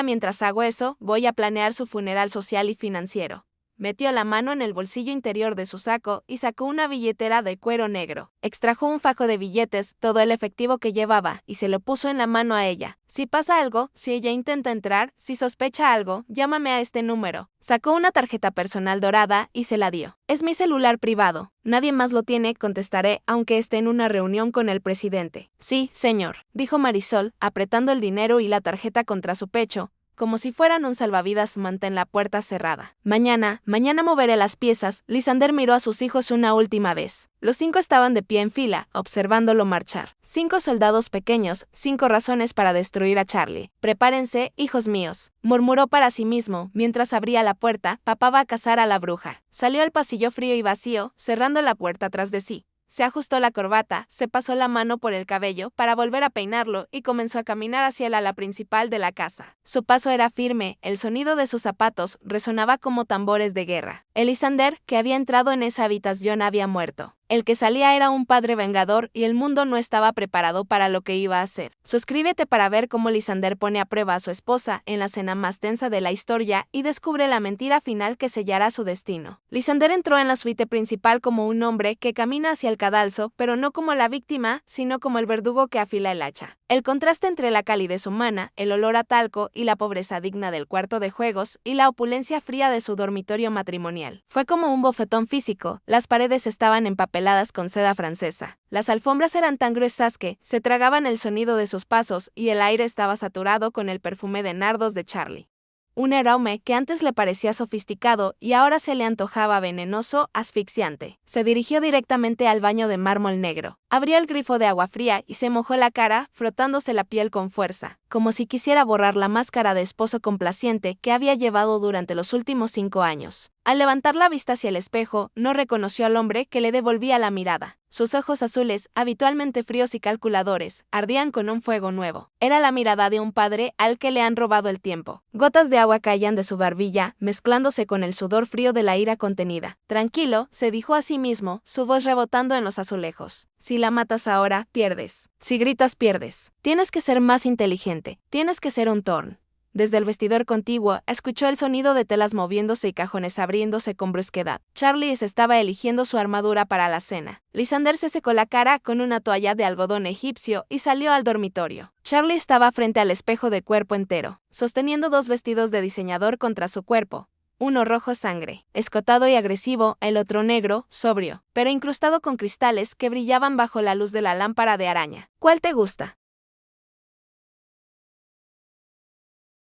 A: Mientras hago eso, voy a planear su funeral social y financiero. metió la mano en el bolsillo interior de su saco y sacó una billetera de cuero negro. Extrajo un fajo de billetes, todo el efectivo que llevaba, y se lo puso en la mano a ella. Si pasa algo, si ella intenta entrar, si sospecha algo, llámame a este número. Sacó una tarjeta personal dorada y se la dio. Es mi celular privado. Nadie más lo tiene, contestaré, aunque esté en una reunión con el presidente. Sí, señor, dijo Marisol, apretando el dinero y la tarjeta contra su pecho. Como si fueran un salvavidas, mantén la puerta cerrada. Mañana moveré las piezas. Lysander miró a sus hijos una última vez. Los 5 estaban de pie en fila, observándolo marchar. 5 soldados pequeños, 5 razones para destruir a Charlie. Prepárense, hijos míos, murmuró para sí mismo, mientras abría la puerta. Papá va a cazar a la bruja. Salió al pasillo frío y vacío, cerrando la puerta tras de sí. Se ajustó la corbata, se pasó la mano por el cabello para volver a peinarlo y comenzó a caminar hacia el ala principal de la casa. Su paso era firme, el sonido de sus zapatos resonaba como tambores de guerra. Lysander, que había entrado en esa habitación, había muerto. El que salía era un padre vengador y el mundo no estaba preparado para lo que iba a hacer. Suscríbete para ver cómo Lysander pone a prueba a su esposa en la escena más tensa de la historia y descubre la mentira final que sellará su destino. Lysander entró en la suite principal como un hombre que camina hacia el cadalso, pero no como la víctima, sino como el verdugo que afila el hacha. El contraste entre la calidez humana, el olor a talco y la pobreza digna del cuarto de juegos y la opulencia fría de su dormitorio matrimonial. Fue como un bofetón físico. Las paredes estaban empapeladas con seda francesa. Las alfombras eran tan gruesas que se tragaban el sonido de sus pasos y el aire estaba saturado con el perfume de nardos de Charlie. Un aroma que antes le parecía sofisticado y ahora se le antojaba venenoso, asfixiante. Se dirigió directamente al baño de mármol negro. Abrió el grifo de agua fría y se mojó la cara, frotándose la piel con fuerza, como si quisiera borrar la máscara de esposo complaciente que había llevado durante los últimos 5 años. Al levantar la vista hacia el espejo, no reconoció al hombre que le devolvía la mirada. Sus ojos azules, habitualmente fríos y calculadores, ardían con un fuego nuevo. Era la mirada de un padre al que le han robado el tiempo. Gotas de agua caían de su barbilla, mezclándose con el sudor frío de la ira contenida. Tranquilo, se dijo a sí mismo, su voz rebotando en los azulejos. Si la matas ahora, pierdes. Si gritas, pierdes. Tienes que ser más inteligente. Tienes que ser un Thorn. Desde el vestidor contiguo, escuchó el sonido de telas moviéndose y cajones abriéndose con brusquedad. Charlie se estaba eligiendo su armadura para la cena. Lysander se secó la cara con una toalla de algodón egipcio y salió al dormitorio. Charlie estaba frente al espejo de cuerpo entero, sosteniendo 2 vestidos de diseñador contra su cuerpo. Uno rojo sangre, escotado y agresivo, el otro negro, sobrio, pero incrustado con cristales que brillaban bajo la luz de la lámpara de araña. ¿Cuál te gusta?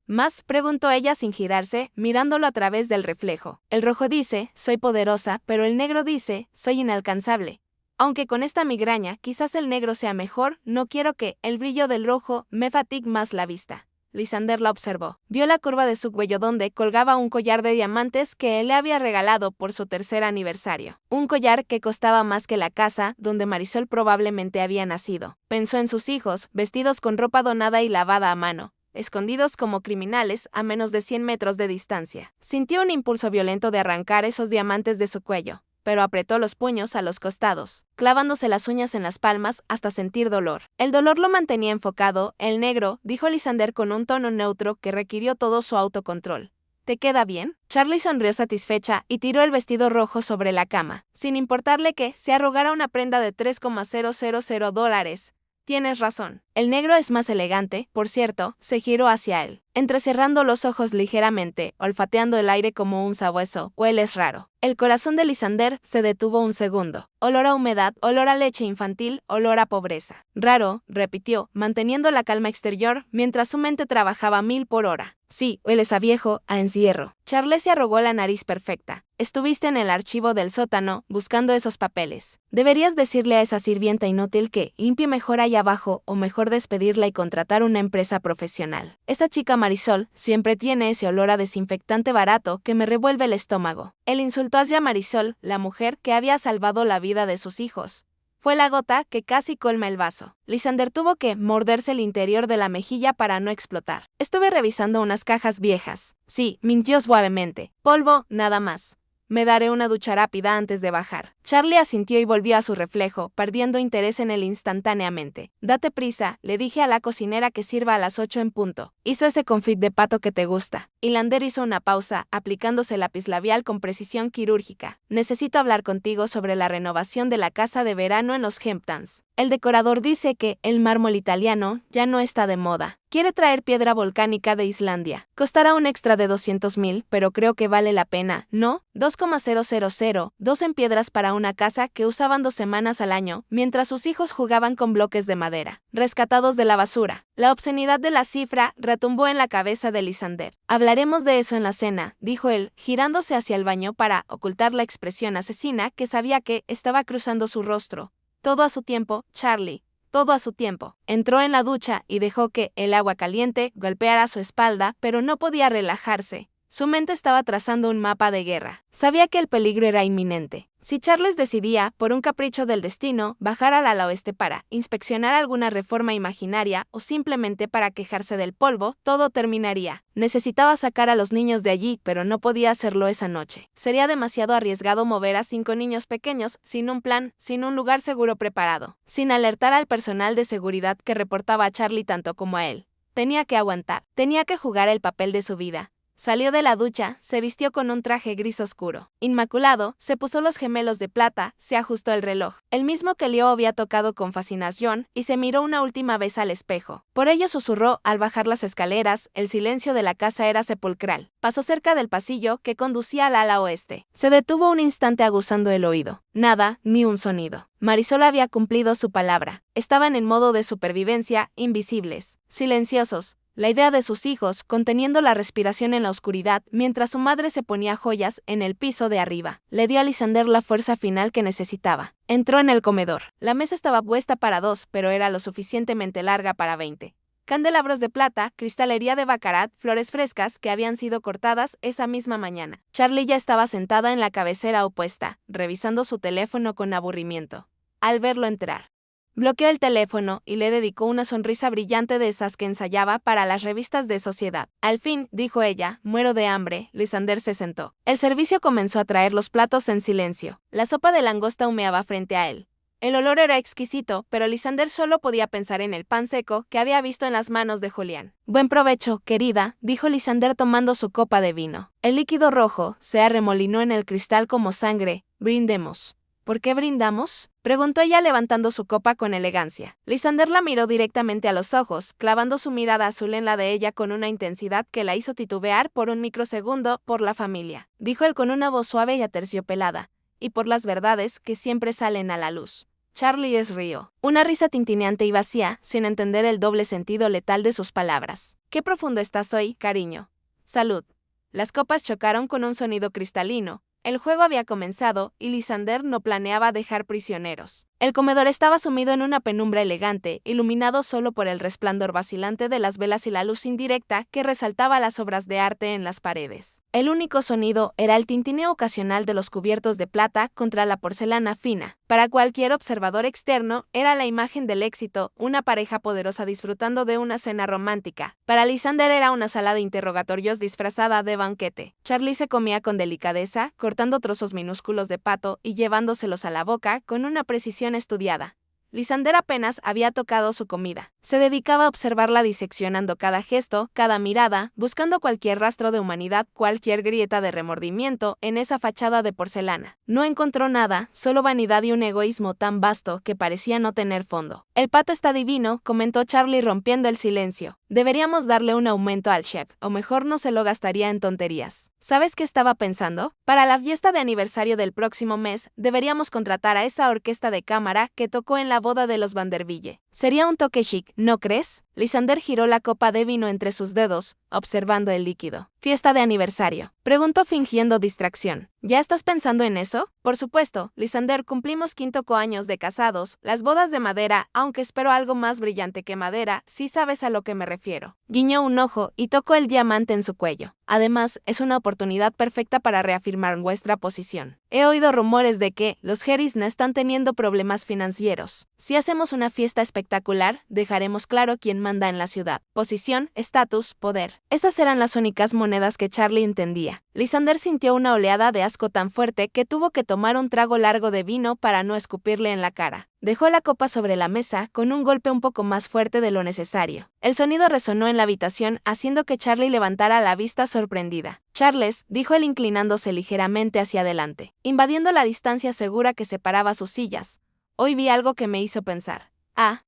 A: ¿Más? Preguntó ella sin girarse, mirándolo a través del reflejo. El rojo dice, soy poderosa, pero el negro dice, soy inalcanzable. Aunque con esta migraña quizás el negro sea mejor, no quiero que el brillo del rojo me fatigue más la vista. Lysander la observó. Vio la curva de su cuello donde colgaba un collar de diamantes que él le había regalado por su 3er aniversario. Un collar que costaba más que la casa donde Marisol probablemente había nacido. Pensó en sus hijos, vestidos con ropa donada y lavada a mano, escondidos como criminales a menos de 100 metros de distancia. Sintió un impulso violento de arrancar esos diamantes de su cuello, pero apretó los puños a los costados, clavándose las uñas en las palmas hasta sentir dolor. El dolor lo mantenía enfocado. El negro, dijo Lysander con un tono neutro que requirió todo su autocontrol. ¿Te queda bien? Charlie sonrió satisfecha y tiró el vestido rojo sobre la cama, sin importarle que se arrogara una prenda de $3,000. Tienes razón. El negro es más elegante, por cierto. Se giró hacia él, entrecerrando los ojos ligeramente, olfateando el aire como un sabueso. Hueles raro. El corazón de Lysander se detuvo un segundo. Olor a humedad, olor a leche infantil, olor a pobreza. Raro, repitió, manteniendo la calma exterior mientras su mente trabajaba a 1000 por hora. Sí, hueles a viejo, a encierro. Charles se arrugó la nariz perfecta. Estuviste en el archivo del sótano, buscando esos papeles. Deberías decirle a esa sirvienta inútil que limpie mejor allá abajo o mejor despedirla y contratar una empresa profesional. Esa chica Marisol siempre tiene ese olor a desinfectante barato que me revuelve el estómago. Él insultó hacia Marisol, la mujer que había salvado la vida de sus hijos. Fue la gota que casi colma el vaso. Lysander tuvo que morderse el interior de la mejilla para no explotar. Estuve revisando unas cajas viejas. Sí, mintió suavemente. Polvo, nada más. Me daré una ducha rápida antes de bajar. Charlie asintió y volvió a su reflejo, perdiendo interés en él instantáneamente. Date prisa, le dije a la cocinera que sirva a las 8 en punto. Hizo ese confit de pato que te gusta. Ilander hizo una pausa, aplicándose lápiz labial con precisión quirúrgica. Necesito hablar contigo sobre la renovación de la casa de verano en los Hamptons. El decorador dice que el mármol italiano ya no está de moda. Quiere traer piedra volcánica de Islandia. Costará un extra de 200,000, pero creo que vale la pena, ¿no? 2,000, dos en piedras para una casa que usaban 2 semanas al año, mientras sus hijos jugaban con bloques de madera, rescatados de la basura. La obscenidad de la cifra retumbó en la cabeza de Lysander. Hablaremos de eso en la cena, dijo él, girándose hacia el baño para ocultar la expresión asesina que sabía que estaba cruzando su rostro. Todo a su tiempo, Charlie. Todo a su tiempo. Entró en la ducha y dejó que el agua caliente golpeara su espalda, pero no podía relajarse. Su mente estaba trazando un mapa de guerra. Sabía que el peligro era inminente. Si Charles decidía, por un capricho del destino, bajar al ala oeste para inspeccionar alguna reforma imaginaria o simplemente para quejarse del polvo, todo terminaría. Necesitaba sacar a los niños de allí, pero no podía hacerlo esa noche. Sería demasiado arriesgado mover a 5 niños pequeños sin un plan, sin un lugar seguro preparado, sin alertar al personal de seguridad que reportaba a Charlie tanto como a él. Tenía que aguantar, tenía que jugar el papel de su vida. Salió de la ducha, se vistió con un traje gris oscuro. Inmaculado, se puso los gemelos de plata, se ajustó el reloj, el mismo que Leo había tocado con fascinación, y se miró una última vez al espejo. Por ello susurró al bajar las escaleras, el silencio de la casa era sepulcral. Pasó cerca del pasillo que conducía al ala oeste. Se detuvo un instante aguzando el oído. Nada, ni un sonido. Marisol había cumplido su palabra. Estaban en modo de supervivencia, invisibles, silenciosos. La idea de sus hijos, conteniendo la respiración en la oscuridad, mientras su madre se ponía joyas en el piso de arriba, le dio a Lysander la fuerza final que necesitaba. Entró en el comedor. La mesa estaba puesta para 2, pero era lo suficientemente larga para 20. Candelabros de plata, cristalería de baccarat, flores frescas que habían sido cortadas esa misma mañana. Charlie ya estaba sentada en la cabecera opuesta, revisando su teléfono con aburrimiento. Al verlo entrar, bloqueó el teléfono y le dedicó una sonrisa brillante de esas que ensayaba para las revistas de sociedad. Al fin, dijo ella, muero de hambre. Lysander se sentó. El servicio comenzó a traer los platos en silencio. La sopa de langosta humeaba frente a él. El olor era exquisito, pero Lysander solo podía pensar en el pan seco que había visto en las manos de Julián. Buen provecho, querida, dijo Lysander tomando su copa de vino. El líquido rojo se arremolinó en el cristal como sangre. Brindemos. ¿Por qué brindamos?, preguntó ella levantando su copa con elegancia. Lysander la miró directamente a los ojos, clavando su mirada azul en la de ella con una intensidad que la hizo titubear por un microsegundo. Por la familia, dijo él con una voz suave y aterciopelada, y por las verdades que siempre salen a la luz. Charlie rió. Una risa tintineante y vacía, sin entender el doble sentido letal de sus palabras. Qué profundo estás hoy, cariño. Salud. Las copas chocaron con un sonido cristalino. El juego había comenzado, y Lysander no planeaba dejar prisioneros. El comedor estaba sumido en una penumbra elegante, iluminado solo por el resplandor vacilante de las velas y la luz indirecta que resaltaba las obras de arte en las paredes. El único sonido era el tintineo ocasional de los cubiertos de plata contra la porcelana fina. Para cualquier observador externo, era la imagen del éxito, una pareja poderosa disfrutando de una cena romántica. Para Lysander era una sala de interrogatorios disfrazada de banquete. Charlie se comía con delicadeza, cortando trozos minúsculos de pato y llevándoselos a la boca con una precisión estudiada. Lysander apenas había tocado su comida. Se dedicaba a observarla diseccionando cada gesto, cada mirada, buscando cualquier rastro de humanidad, cualquier grieta de remordimiento en esa fachada de porcelana. No encontró nada, solo vanidad y un egoísmo tan vasto que parecía no tener fondo. El pato está divino, comentó Charlie rompiendo el silencio. Deberíamos darle un aumento al chef, o mejor no se lo gastaría en tonterías. ¿Sabes qué estaba pensando? Para la fiesta de aniversario del próximo mes, deberíamos contratar a esa orquesta de cámara que tocó en la boda de los Vanderville. Sería un toque chic, ¿no crees? Lysander giró la copa de vino entre sus dedos, observando el líquido. ¿Fiesta de aniversario?, preguntó fingiendo distracción. ¿Ya estás pensando en eso? Por supuesto, Lysander, cumplimos 5 años de casados, las bodas de madera, aunque espero algo más brillante que madera, si sabes a lo que me refiero. Guiñó un ojo y tocó el diamante en su cuello. Además, es una oportunidad perfecta para reafirmar vuestra posición. He oído rumores de que los Harris no están teniendo problemas financieros. Si hacemos una fiesta espectacular, dejaremos claro quién manda en la ciudad. Posición, estatus, poder. Esas eran las únicas monedas que Charlie entendía. Lysander sintió una oleada de asco tan fuerte que tuvo que tomar un trago largo de vino para no escupirle en la cara. Dejó la copa sobre la mesa con un golpe un poco más fuerte de lo necesario. El sonido resonó en la habitación, haciendo que Charlie levantara la vista sorprendida. Charles, dijo él inclinándose ligeramente hacia adelante, invadiendo la distancia segura que separaba sus sillas. Hoy vi algo que me hizo pensar.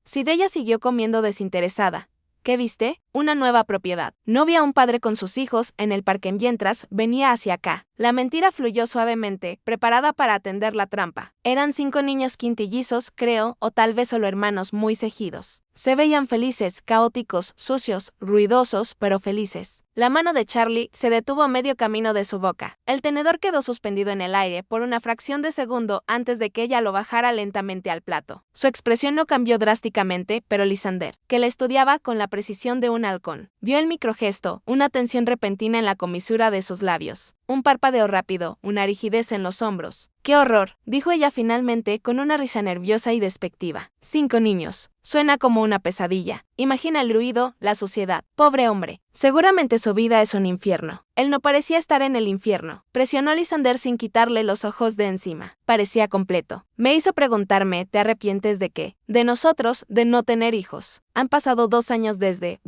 A: Sidella siguió comiendo desinteresada. ¿Qué viste? Una nueva propiedad. No vi a un padre con sus hijos en el parque mientras venía hacia acá. La mentira fluyó suavemente, preparada para atender la trampa. Eran 5 niños quintillizos, creo, o tal vez solo hermanos muy cejidos. Se veían felices, caóticos, sucios, ruidosos, pero felices. La mano de Charlie se detuvo a medio camino de su boca. El tenedor quedó suspendido en el aire por una fracción de segundo antes de que ella lo bajara lentamente al plato. Su expresión no cambió drásticamente, pero Lysander, que la estudiaba con la precisión de un halcón, vio el microgesto, una tensión repentina en la comisura de sus labios. Un parpadeo rápido, una rigidez en los hombros. ¡Qué horror!, dijo ella finalmente con una risa nerviosa y despectiva. 5 niños. Suena como una pesadilla. Imagina el ruido, la suciedad. Pobre hombre. Seguramente su vida es un infierno. Él no parecía estar en el infierno. Presionó a Lysander sin quitarle los ojos de encima. Parecía completo. Me hizo preguntarme, ¿te arrepientes de qué? De nosotros, de no tener hijos. Han pasado 2 años desde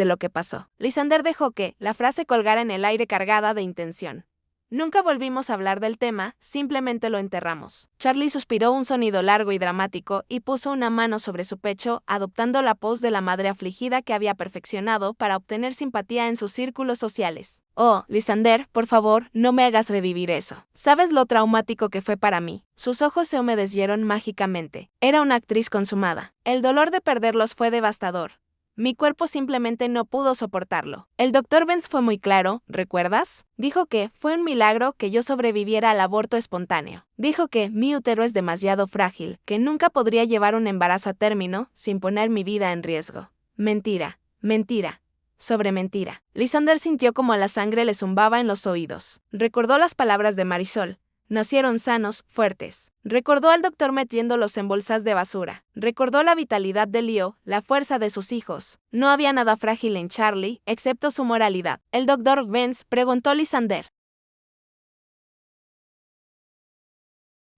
A: lo que pasó. Lysander dejó que la frase colgara en el aire cargada de intención. Nunca volvimos a hablar del tema, simplemente lo enterramos. Charlie suspiró un sonido largo y dramático y puso una mano sobre su pecho, adoptando la pose de la madre afligida que había perfeccionado para obtener simpatía en sus círculos sociales. Oh, Lysander, por favor, no me hagas revivir eso. ¿Sabes lo traumático que fue para mí? Sus ojos se humedecieron mágicamente. Era una actriz consumada. El dolor de perderlos fue devastador. Mi cuerpo simplemente no pudo soportarlo. El Dr. Benz fue muy claro, ¿recuerdas? Dijo que fue un milagro que yo sobreviviera al aborto espontáneo. Dijo que mi útero es demasiado frágil, que nunca podría llevar un embarazo a término sin poner mi vida en riesgo. Mentira, mentira, sobre mentira. Lysander sintió como la sangre le zumbaba en los oídos. Recordó las palabras de Marisol. Nacieron sanos, fuertes. Recordó al doctor metiéndolos en bolsas de basura. Recordó la vitalidad de Leo, la fuerza de sus hijos. No había nada frágil en Charlie, excepto su moralidad. El doctor Benz preguntó a Lysander,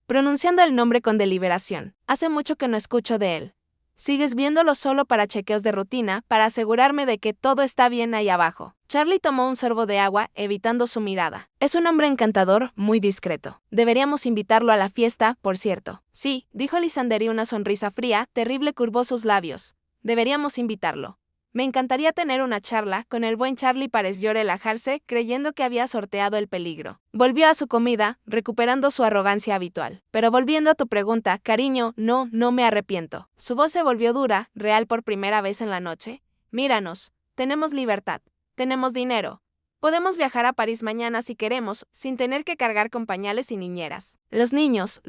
A: pronunciando el nombre con deliberación. Hace mucho que no escucho de él. ¿Sigues viéndolo solo para chequeos de rutina, para asegurarme de que todo está bien ahí abajo? Charlie tomó un sorbo de agua, evitando su mirada. Es un hombre encantador, muy discreto. Deberíamos invitarlo a la fiesta, por cierto. Sí, dijo Lysander y una sonrisa fría, terrible curvó sus labios. Deberíamos invitarlo. Me encantaría tener una charla con el buen Charlie. Pareció relajarse, creyendo que había sorteado el peligro. Volvió a su comida, recuperando su arrogancia habitual. Pero volviendo a tu pregunta, cariño, no me arrepiento. Su voz se volvió dura, real por primera vez en la noche. Míranos, tenemos libertad, tenemos dinero. Podemos viajar a París mañana si queremos, sin tener que cargar con pañales y niñeras. Los niños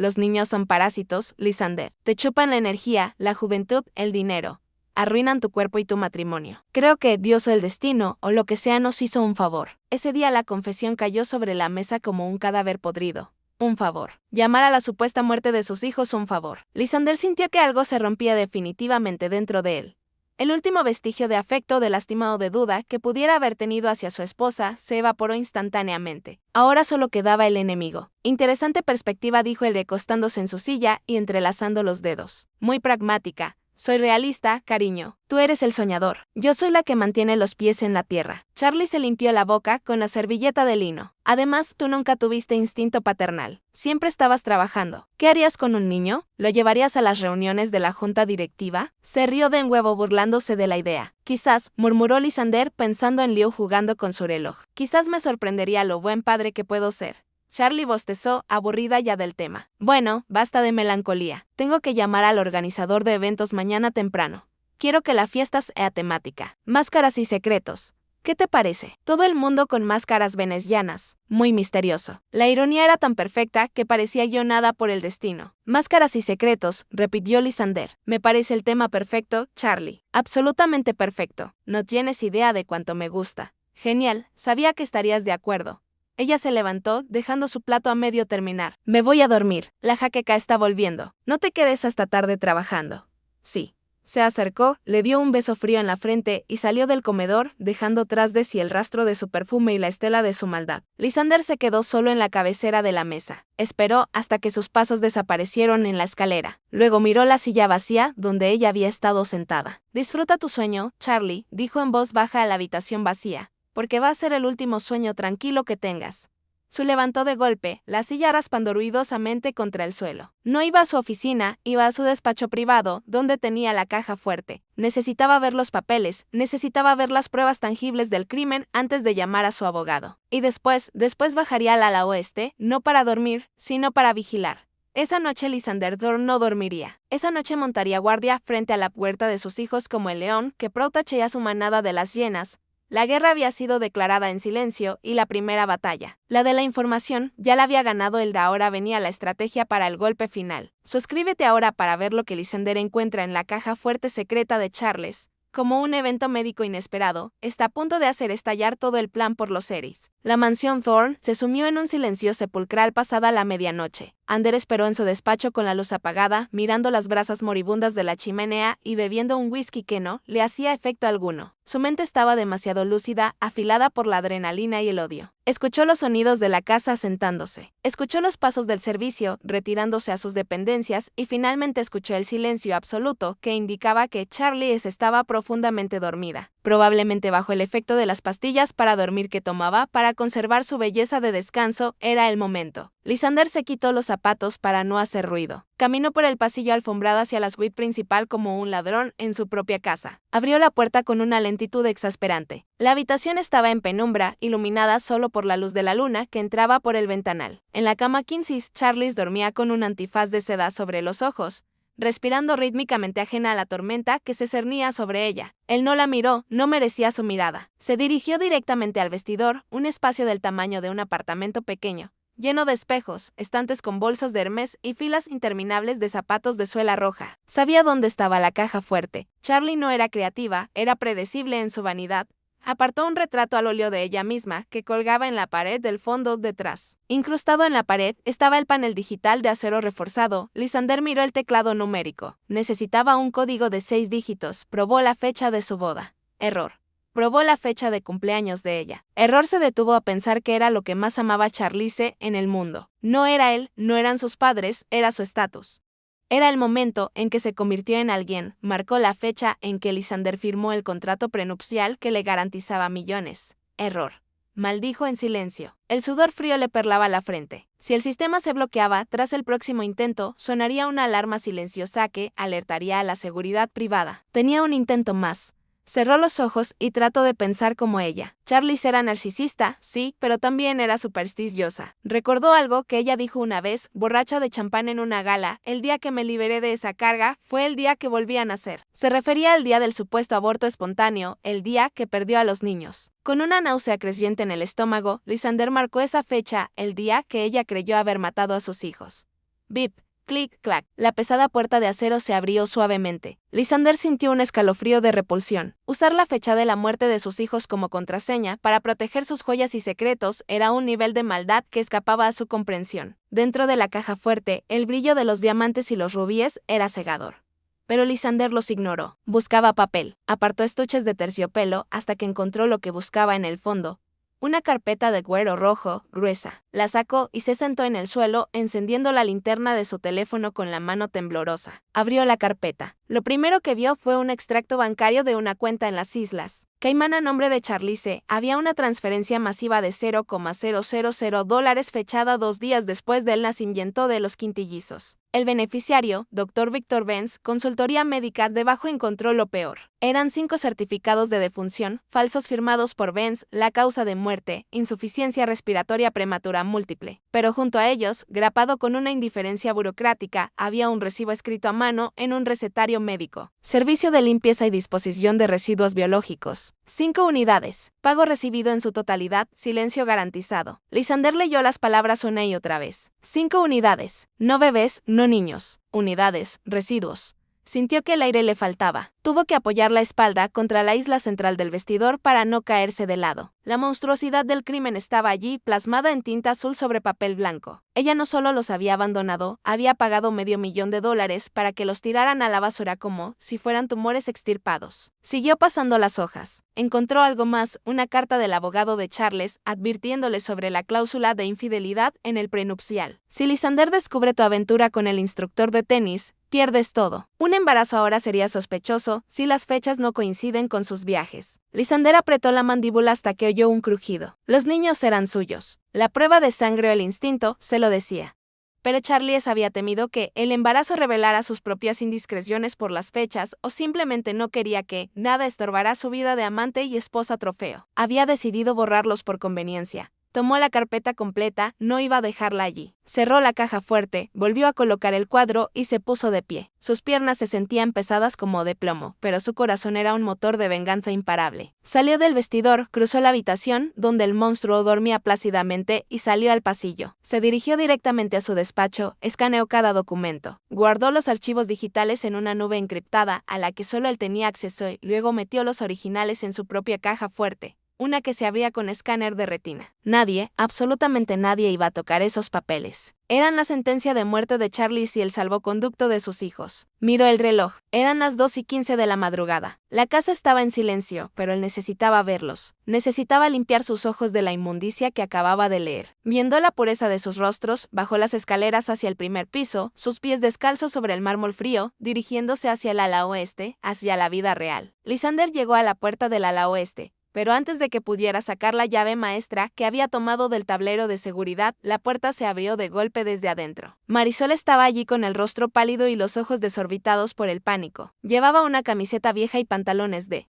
A: son parásitos, Lysander. Te chupan la energía, la juventud, el dinero. Arruinan tu cuerpo y tu matrimonio. Creo que Dios o el destino, o lo que sea, nos hizo un favor. Ese día la confesión cayó sobre la mesa como un cadáver podrido. Un favor. Llamar a la supuesta muerte de sus hijos un favor. Lysander sintió que algo se rompía definitivamente dentro de él. El último vestigio de afecto, de lástima o de duda que pudiera haber tenido hacia su esposa se evaporó instantáneamente. Ahora solo quedaba el enemigo. Interesante perspectiva, dijo él recostándose en su silla y entrelazando los dedos. Muy pragmática. Soy realista, cariño. Tú eres el soñador. Yo soy la que mantiene los pies en la tierra. Charlie se limpió la boca con la servilleta de lino. Además, tú nunca tuviste instinto paternal. Siempre estabas trabajando. ¿Qué harías con un niño? ¿Lo llevarías a las reuniones de la junta directiva? Se rió de nuevo burlándose de la idea. Quizás, murmuró Lysander pensando en Leo jugando con su reloj. Quizás me sorprendería lo buen padre que puedo ser. Charlie bostezó, aburrida ya del tema. Bueno, basta de melancolía. Tengo que llamar al organizador de eventos mañana temprano. Quiero que la fiesta sea temática. Máscaras y secretos. ¿Qué te parece? Todo el mundo con máscaras venecianas. Muy misterioso. La ironía era tan perfecta que parecía guionada por el destino. Máscaras y secretos, repitió Lysander. Me parece el tema perfecto, Charlie. Absolutamente perfecto. No tienes idea de cuánto me gusta. Genial, sabía que estarías de acuerdo. Ella se levantó, dejando su plato a medio terminar. Me voy a dormir. La jaqueca está volviendo. No te quedes hasta tarde trabajando. Sí. Se acercó, le dio un beso frío en la frente y salió del comedor, dejando tras de sí el rastro de su perfume y la estela de su maldad. Lysander se quedó solo en la cabecera de la mesa. Esperó hasta que sus pasos desaparecieron en la escalera. Luego miró la silla vacía donde ella había estado sentada. Disfruta tu sueño, Charlie, dijo en voz baja a la habitación vacía, porque va a ser el último sueño tranquilo que tengas. Se levantó de golpe, la silla raspando ruidosamente contra el suelo. No iba a su oficina, iba a su despacho privado, donde tenía la caja fuerte. Necesitaba ver los papeles, necesitaba ver las pruebas tangibles del crimen antes de llamar a su abogado. Y después bajaría al ala oeste, no para dormir, sino para vigilar. Esa noche Lysander Thorne no dormiría. Esa noche montaría guardia frente a la puerta de sus hijos como el león que protege a su manada de las hienas. La guerra había sido declarada en silencio y la primera batalla, la de la información, ya la había ganado él. Ahora venía la estrategia para el golpe final. Suscríbete ahora para ver lo que Lysander encuentra en la caja fuerte secreta de Charles. Como un evento médico inesperado, está a punto de hacer estallar todo el plan por los Eris. La mansión Thorne se sumió en un silencio sepulcral pasada la medianoche. Ander esperó en su despacho con la luz apagada, mirando las brasas moribundas de la chimenea y bebiendo un whisky que no le hacía efecto alguno. Su mente estaba demasiado lúcida, afilada por la adrenalina y el odio. Escuchó los sonidos de la casa sentándose. Escuchó los pasos del servicio, retirándose a sus dependencias, y finalmente escuchó el silencio absoluto que indicaba que Charlie estaba profundamente dormida, probablemente bajo el efecto de las pastillas para dormir que tomaba para conservar su belleza de descanso. Era el momento. Lysander se quitó los zapatos para no hacer ruido. Caminó por el pasillo alfombrado hacia la suite principal como un ladrón en su propia casa. Abrió la puerta con una lentitud exasperante. La habitación estaba en penumbra, iluminada solo por la luz de la luna que entraba por el ventanal. En la cama Kinsey, Charles dormía con un antifaz de seda sobre los ojos, respirando rítmicamente, ajena a la tormenta que se cernía sobre ella. Él no la miró, no merecía su mirada. Se dirigió directamente al vestidor, un espacio del tamaño de un apartamento pequeño, lleno de espejos, estantes con bolsas de Hermès y filas interminables de zapatos de suela roja. Sabía dónde estaba la caja fuerte. Charlie no era creativa, era predecible en su vanidad. Apartó un retrato al óleo de ella misma que colgaba en la pared del fondo detrás. Incrustado en la pared estaba el panel digital de acero reforzado. Lysander miró el teclado numérico. Necesitaba un código de 6 dígitos. Probó la fecha de su boda. Error. Probó la fecha de cumpleaños de ella. Error. Se detuvo a pensar que era lo que más amaba Charlize en el mundo. No era él, no eran sus padres, era su estatus. Era el momento en que se convirtió en alguien. Marcó la fecha en que Lysander firmó el contrato prenupcial que le garantizaba millones. Error. Maldijo en silencio. El sudor frío le perlaba la frente. Si el sistema se bloqueaba tras el próximo intento, sonaría una alarma silenciosa que alertaría a la seguridad privada. Tenía un intento más. Cerró los ojos y trató de pensar como ella. Charlize era narcisista, sí, pero también era supersticiosa. Recordó algo que ella dijo una vez, borracha de champán en una gala: el día que me liberé de esa carga fue el día que volví a nacer. Se refería al día del supuesto aborto espontáneo, el día que perdió a los niños. Con una náusea creciente en el estómago, Lysander marcó esa fecha, el día que ella creyó haber matado a sus hijos. Bip. Clic, clac. La pesada puerta de acero se abrió suavemente. Lysander sintió un escalofrío de repulsión. Usar la fecha de la muerte de sus hijos como contraseña para proteger sus joyas y secretos era un nivel de maldad que escapaba a su comprensión. Dentro de la caja fuerte, el brillo de los diamantes y los rubíes era cegador. Pero Lysander los ignoró. Buscaba papel. Apartó estuches de terciopelo hasta que encontró lo que buscaba en el fondo. Una carpeta de cuero rojo, gruesa. La sacó y se sentó en el suelo, encendiendo la linterna de su teléfono con la mano temblorosa. Abrió la carpeta. Lo primero que vio fue un extracto bancario de una cuenta en las Islas Caimán a nombre de Charlize. Había una transferencia masiva de $0,000 fechada 2 días después del nacimiento de los quintillizos. El beneficiario, Dr. Victor Benz, consultoría médica. Debajo encontró lo peor. Eran 5 certificados de defunción, falsos firmados por Benz, la causa de muerte, insuficiencia respiratoria prematura múltiple. Pero junto a ellos, grapado con una indiferencia burocrática, había un recibo escrito a mano en un recetario médico. Servicio de limpieza y disposición de residuos biológicos. 5 unidades. Pago recibido en su totalidad, silencio garantizado. Lysander leyó las palabras una y otra vez. 5 unidades. No bebés, no niños. Unidades, residuos. Sintió que el aire le faltaba. Tuvo que apoyar la espalda contra la isla central del vestidor para no caerse de lado. La monstruosidad del crimen estaba allí, plasmada en tinta azul sobre papel blanco. Ella no solo los había abandonado, había pagado $500,000 para que los tiraran a la basura como si fueran tumores extirpados. Siguió pasando las hojas. Encontró algo más, una carta del abogado de Charles, advirtiéndole sobre la cláusula de infidelidad en el prenupcial. Si Lysander descubre tu aventura con el instructor de tenis, pierdes todo. Un embarazo ahora sería sospechoso si las fechas no coinciden con sus viajes. Lysander apretó la mandíbula hasta que oyó un crujido. Los niños eran suyos. La prueba de sangre o el instinto se lo decía. Pero Charles había temido que el embarazo revelara sus propias indiscreciones por las fechas o simplemente no quería que nada estorbara su vida de amante y esposa trofeo. Había decidido borrarlos por conveniencia. Tomó la carpeta completa, no iba a dejarla allí. Cerró la caja fuerte, volvió a colocar el cuadro y se puso de pie. Sus piernas se sentían pesadas como de plomo, pero su corazón era un motor de venganza imparable. Salió del vestidor, cruzó la habitación, donde el monstruo dormía plácidamente, y salió al pasillo. Se dirigió directamente a su despacho, escaneó cada documento. Guardó los archivos digitales en una nube encriptada, a la que solo él tenía acceso, y luego metió los originales en su propia caja fuerte. Una que se abría con escáner de retina. Nadie, absolutamente nadie iba a tocar esos papeles. Eran la sentencia de muerte de Charles y el salvoconducto de sus hijos. Miró el reloj. Eran las 2:15 de la madrugada. La casa estaba en silencio, pero él necesitaba verlos. Necesitaba limpiar sus ojos de la inmundicia que acababa de leer. Viendo la pureza de sus rostros, bajó las escaleras hacia el primer piso, sus pies descalzos sobre el mármol frío, dirigiéndose hacia el ala oeste, hacia la vida real. Lysander llegó a la puerta del ala oeste. Pero antes de que pudiera sacar la llave maestra que había tomado del tablero de seguridad, la puerta se abrió de golpe desde adentro. Marisol estaba allí con el rostro pálido y los ojos desorbitados por el pánico. Llevaba una camiseta vieja y pantalones de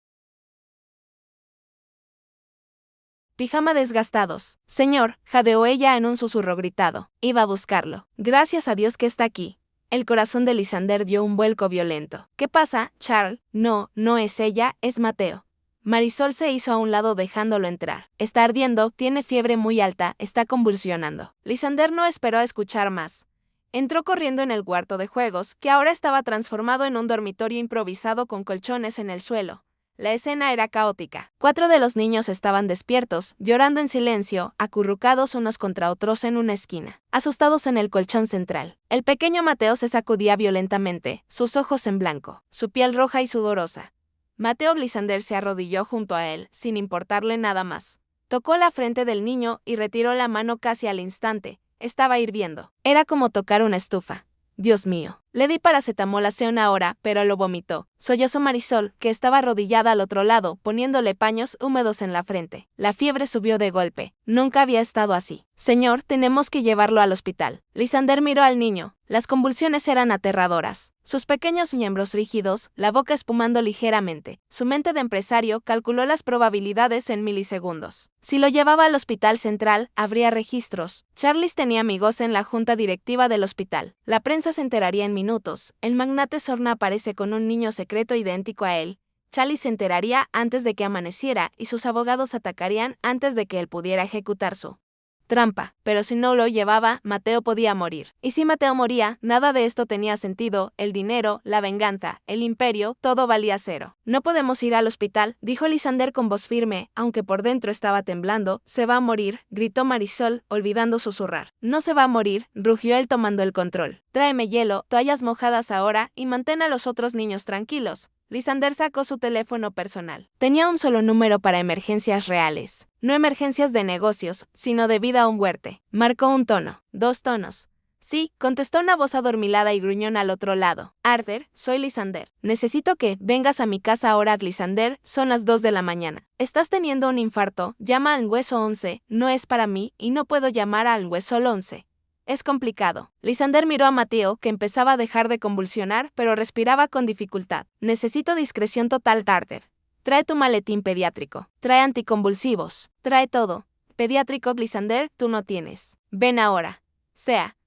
A: pijama desgastados. Señor, jadeó ella en un susurro gritado. Iba a buscarlo. Gracias a Dios que está aquí. El corazón de Lysander dio un vuelco violento. ¿Qué pasa, Charles? No, no es ella, es Mateo. Marisol se hizo a un lado dejándolo entrar. Está ardiendo, tiene fiebre muy alta, está convulsionando. Lysander no esperó a escuchar más. Entró corriendo en el cuarto de juegos, que ahora estaba transformado en un dormitorio improvisado con colchones en el suelo. La escena era caótica. 4 de los niños estaban despiertos, llorando en silencio, acurrucados unos contra otros en una esquina, asustados en el colchón central. El pequeño Mateo se sacudía violentamente, sus ojos en blanco, su piel roja y sudorosa. Mateo Lysander se arrodilló junto a él, sin importarle nada más. Tocó la frente del niño y retiró la mano casi al instante. Estaba hirviendo. Era como tocar una estufa. Dios mío. Le di paracetamol hace una hora, pero lo vomitó. Sollozó Marisol, que estaba arrodillada al otro lado, poniéndole paños húmedos en la frente. La fiebre subió de golpe. Nunca había estado así. Señor, tenemos que llevarlo al hospital. Lysander miró al niño. Las convulsiones eran aterradoras. Sus pequeños miembros rígidos, la boca espumando ligeramente. Su mente de empresario calculó las probabilidades en milisegundos. Si lo llevaba al hospital central, habría registros. Charles tenía amigos en la junta directiva del hospital. La prensa se enteraría en minutos. El magnate Sorna aparece con un niño secreto idéntico a él. Charlie se enteraría antes de que amaneciera y sus abogados atacarían antes de que él pudiera ejecutar su trampa. Pero si no lo llevaba, Mateo podía morir. Y si Mateo moría, nada de esto tenía sentido. El dinero, la venganza, el imperio, todo valía cero. No podemos ir al hospital, dijo Lysander con voz firme, aunque por dentro estaba temblando. Se va a morir, gritó Marisol, olvidando susurrar. No se va a morir, rugió él tomando el control. Tráeme hielo, toallas mojadas ahora y mantén a los otros niños tranquilos. Lysander sacó su teléfono personal. Tenía un solo número para emergencias reales. No emergencias de negocios, sino de vida o muerte. Marcó un tono, 2 tonos. Sí, contestó una voz adormilada y gruñona al otro lado. Arthur, soy Lysander. Necesito que vengas a mi casa ahora, Lysander, son las 2 de la mañana. Estás teniendo un infarto, llama al hueso 11, no es para mí y no puedo llamar al hueso 11. Es complicado. Lysander miró a Mateo, que empezaba a dejar de convulsionar, pero respiraba con dificultad. Necesito discreción total, Arthur. Trae tu maletín pediátrico. Trae anticonvulsivos. Trae todo. Pediátrico, Lysander, tú no tienes. Ven ahora.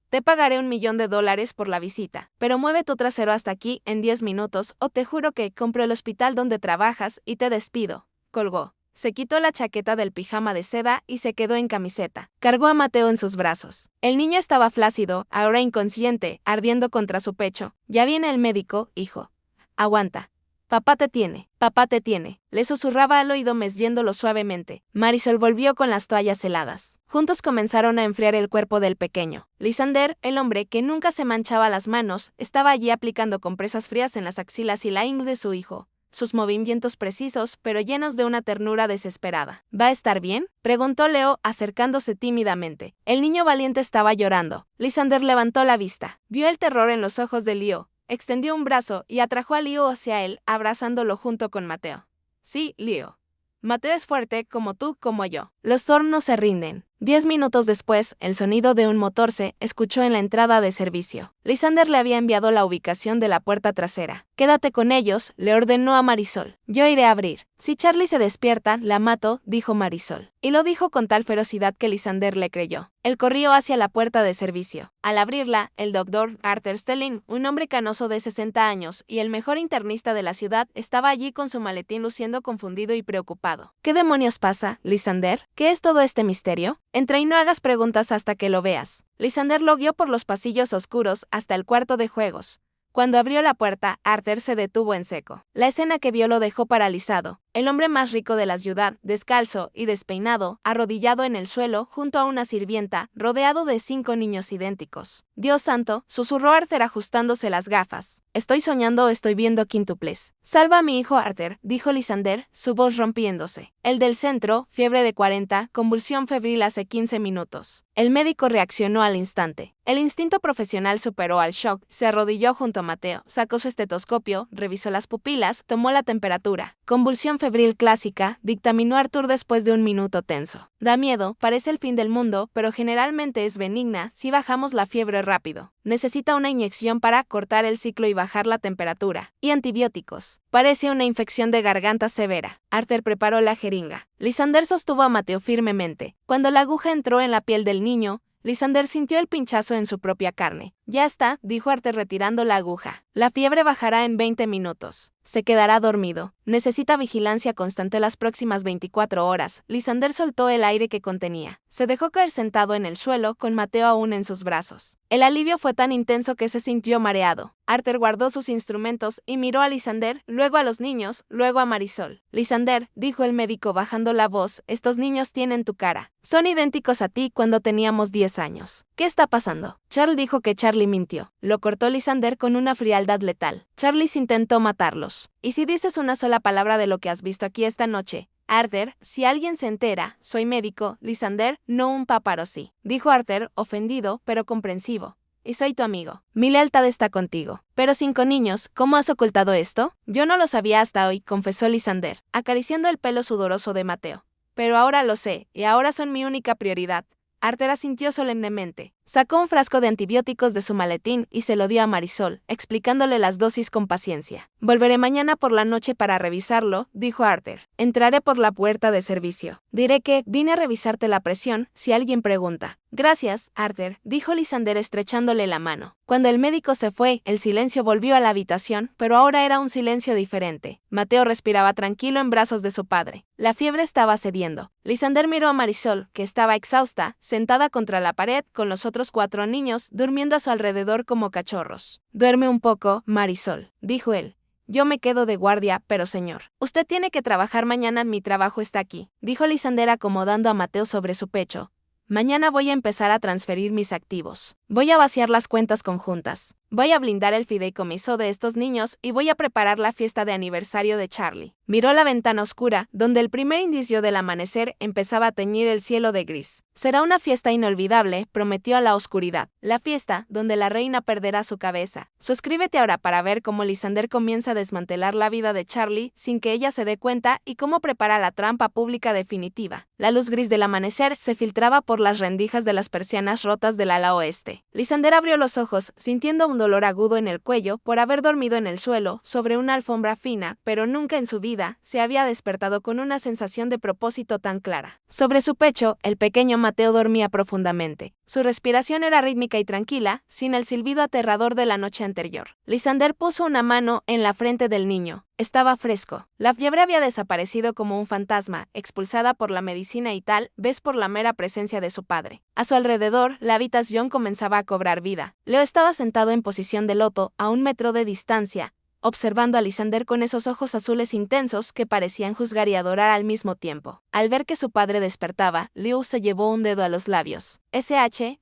A: Te pagaré $1,000,000 por la visita. Pero mueve tu trasero hasta aquí en 10 minutos o te juro que compro el hospital donde trabajas y te despido. Colgó. Se quitó la chaqueta del pijama de seda y se quedó en camiseta. Cargó a Mateo en sus brazos. El niño estaba flácido, ahora inconsciente, ardiendo contra su pecho. Ya viene el médico, hijo. Aguanta. Papá te tiene, le susurraba al oído meciéndolo suavemente. Marisol volvió con las toallas heladas. Juntos comenzaron a enfriar el cuerpo del pequeño. Lysander, el hombre que nunca se manchaba las manos, estaba allí aplicando compresas frías en las axilas y la ingle de su hijo. Sus movimientos precisos, pero llenos de una ternura desesperada. ¿Va a estar bien?, preguntó Leo, acercándose tímidamente. El niño valiente estaba llorando. Lysander levantó la vista. Vio el terror en los ojos de Leo. Extendió un brazo y atrajo a Leo hacia él, abrazándolo junto con Mateo. Sí, Leo. Mateo es fuerte, como tú, como yo. Los Thorne no se rinden. 10 minutos después, el sonido de un motor se escuchó en la entrada de servicio. Lysander le había enviado la ubicación de la puerta trasera. Quédate con ellos, le ordenó a Marisol. Yo iré a abrir. Si Charlie se despierta, la mato, dijo Marisol. Y lo dijo con tal ferocidad que Lysander le creyó. Él corrió hacia la puerta de servicio. Al abrirla, el doctor Arthur Stelling, un hombre canoso de 60 años y el mejor internista de la ciudad, estaba allí con su maletín luciendo confundido y preocupado. ¿Qué demonios pasa, Lysander? ¿Qué es todo este misterio? Entra y no hagas preguntas hasta que lo veas. Lysander lo guió por los pasillos oscuros hasta el cuarto de juegos. Cuando abrió la puerta, Arthur se detuvo en seco. La escena que vio lo dejó paralizado. El hombre más rico de la ciudad, descalzo y despeinado, arrodillado en el suelo junto a una sirvienta, rodeado de 5 niños idénticos. Dios santo, susurró Arthur ajustándose las gafas. ¿Estoy soñando o estoy viendo quíntuples? Salva a mi hijo Arthur, dijo Lysander, su voz rompiéndose. El del centro, fiebre de 40, convulsión febril hace 15 minutos. El médico reaccionó al instante. El instinto profesional superó al shock, se arrodilló junto a Mateo, sacó su estetoscopio, revisó las pupilas, tomó la temperatura. Convulsión febril clásica, dictaminó Arthur después de un minuto tenso. Da miedo, parece el fin del mundo, pero generalmente es benigna si bajamos la fiebre rápido. Necesita una inyección para cortar el ciclo y bajar la temperatura. Y antibióticos. Parece una infección de garganta severa. Arthur preparó la jeringa. Lysander sostuvo a Mateo firmemente. Cuando la aguja entró en la piel del niño, Lysander sintió el pinchazo en su propia carne. Ya está, dijo Arthur retirando la aguja. La fiebre bajará en 20 minutos. Se quedará dormido. Necesita vigilancia constante las próximas 24 horas. Lysander soltó el aire que contenía. Se dejó caer sentado en el suelo, con Mateo aún en sus brazos. El alivio fue tan intenso que se sintió mareado. Arthur guardó sus instrumentos y miró a Lysander, luego a los niños, luego a Marisol. Lysander, dijo el médico bajando la voz, estos niños tienen tu cara. Son idénticos a ti cuando teníamos 10 años. ¿Qué está pasando? Charlie dijo que Charlie mintió. Lo cortó Lysander con una frialdad letal. Charlie intentó matarlos. ¿Y si dices una sola palabra de lo que has visto aquí esta noche? Arthur, si alguien se entera, soy médico, Lysander, no un paparazzi, dijo Arthur, ofendido, pero comprensivo. Y soy tu amigo. Mi lealtad está contigo. Pero 5 niños, ¿cómo has ocultado esto? Yo no lo sabía hasta hoy, confesó Lysander, acariciando el pelo sudoroso de Mateo. Pero ahora lo sé, y ahora son mi única prioridad. Arthur asintió solemnemente. Sacó un frasco de antibióticos de su maletín y se lo dio a Marisol, explicándole las dosis con paciencia. Volveré mañana por la noche para revisarlo, dijo Arthur. Entraré por la puerta de servicio. Diré que vine a revisarte la presión si alguien pregunta. Gracias, Arthur, dijo Lysander estrechándole la mano. Cuando el médico se fue, el silencio volvió a la habitación, pero ahora era un silencio diferente. Mateo respiraba tranquilo en brazos de su padre. La fiebre estaba cediendo. Lysander miró a Marisol, que estaba exhausta, sentada contra la pared con los otros 4 niños durmiendo a su alrededor como cachorros. Duerme un poco, Marisol, dijo él. Yo me quedo de guardia, pero señor, usted tiene que trabajar mañana, mi trabajo está aquí, dijo Lysander acomodando a Mateo sobre su pecho. Mañana voy a empezar a transferir mis activos. Voy a vaciar las cuentas conjuntas. Voy a blindar el fideicomiso de estos niños y voy a preparar la fiesta de aniversario de Charlie. Miró la ventana oscura, donde el primer indicio del amanecer empezaba a teñir el cielo de gris. Será una fiesta inolvidable, prometió a la oscuridad. La fiesta, donde la reina perderá su cabeza. Suscríbete ahora para ver cómo Lysander comienza a desmantelar la vida de Charlie sin que ella se dé cuenta y cómo prepara la trampa pública definitiva. La luz gris del amanecer se filtraba por las rendijas de las persianas rotas del ala oeste. Lysander abrió los ojos, sintiendo un dolor agudo en el cuello por haber dormido en el suelo, sobre una alfombra fina, pero nunca en su vida se había despertado con una sensación de propósito tan clara. Sobre su pecho, el pequeño Mateo dormía profundamente. Su respiración era rítmica y tranquila, sin el silbido aterrador de la noche anterior. Lysander puso una mano en la frente del niño. Estaba fresco. La fiebre había desaparecido como un fantasma, expulsada por la medicina y tal vez por la mera presencia de su padre. A su alrededor, la habitación comenzaba a cobrar vida. Leo estaba sentado en posición de loto, a 1 metro de distancia, observando a Lysander con esos ojos azules intensos que parecían juzgar y adorar al mismo tiempo. Al ver que su padre despertaba, Liu se llevó un dedo a los labios.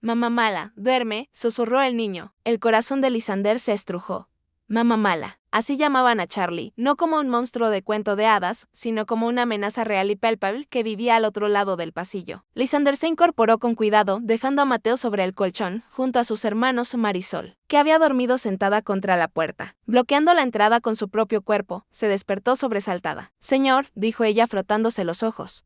A: Mamá mala, duerme, susurró el niño. El corazón de Lysander se estrujó. Mamá mala. Así llamaban a Charlie, no como un monstruo de cuento de hadas, sino como una amenaza real y palpable que vivía al otro lado del pasillo. Lysander se incorporó con cuidado, dejando a Mateo sobre el colchón, junto a sus hermanos Marisol, que había dormido sentada contra la puerta. Bloqueando la entrada con su propio cuerpo, se despertó sobresaltada. Señor, dijo ella frotándose los ojos.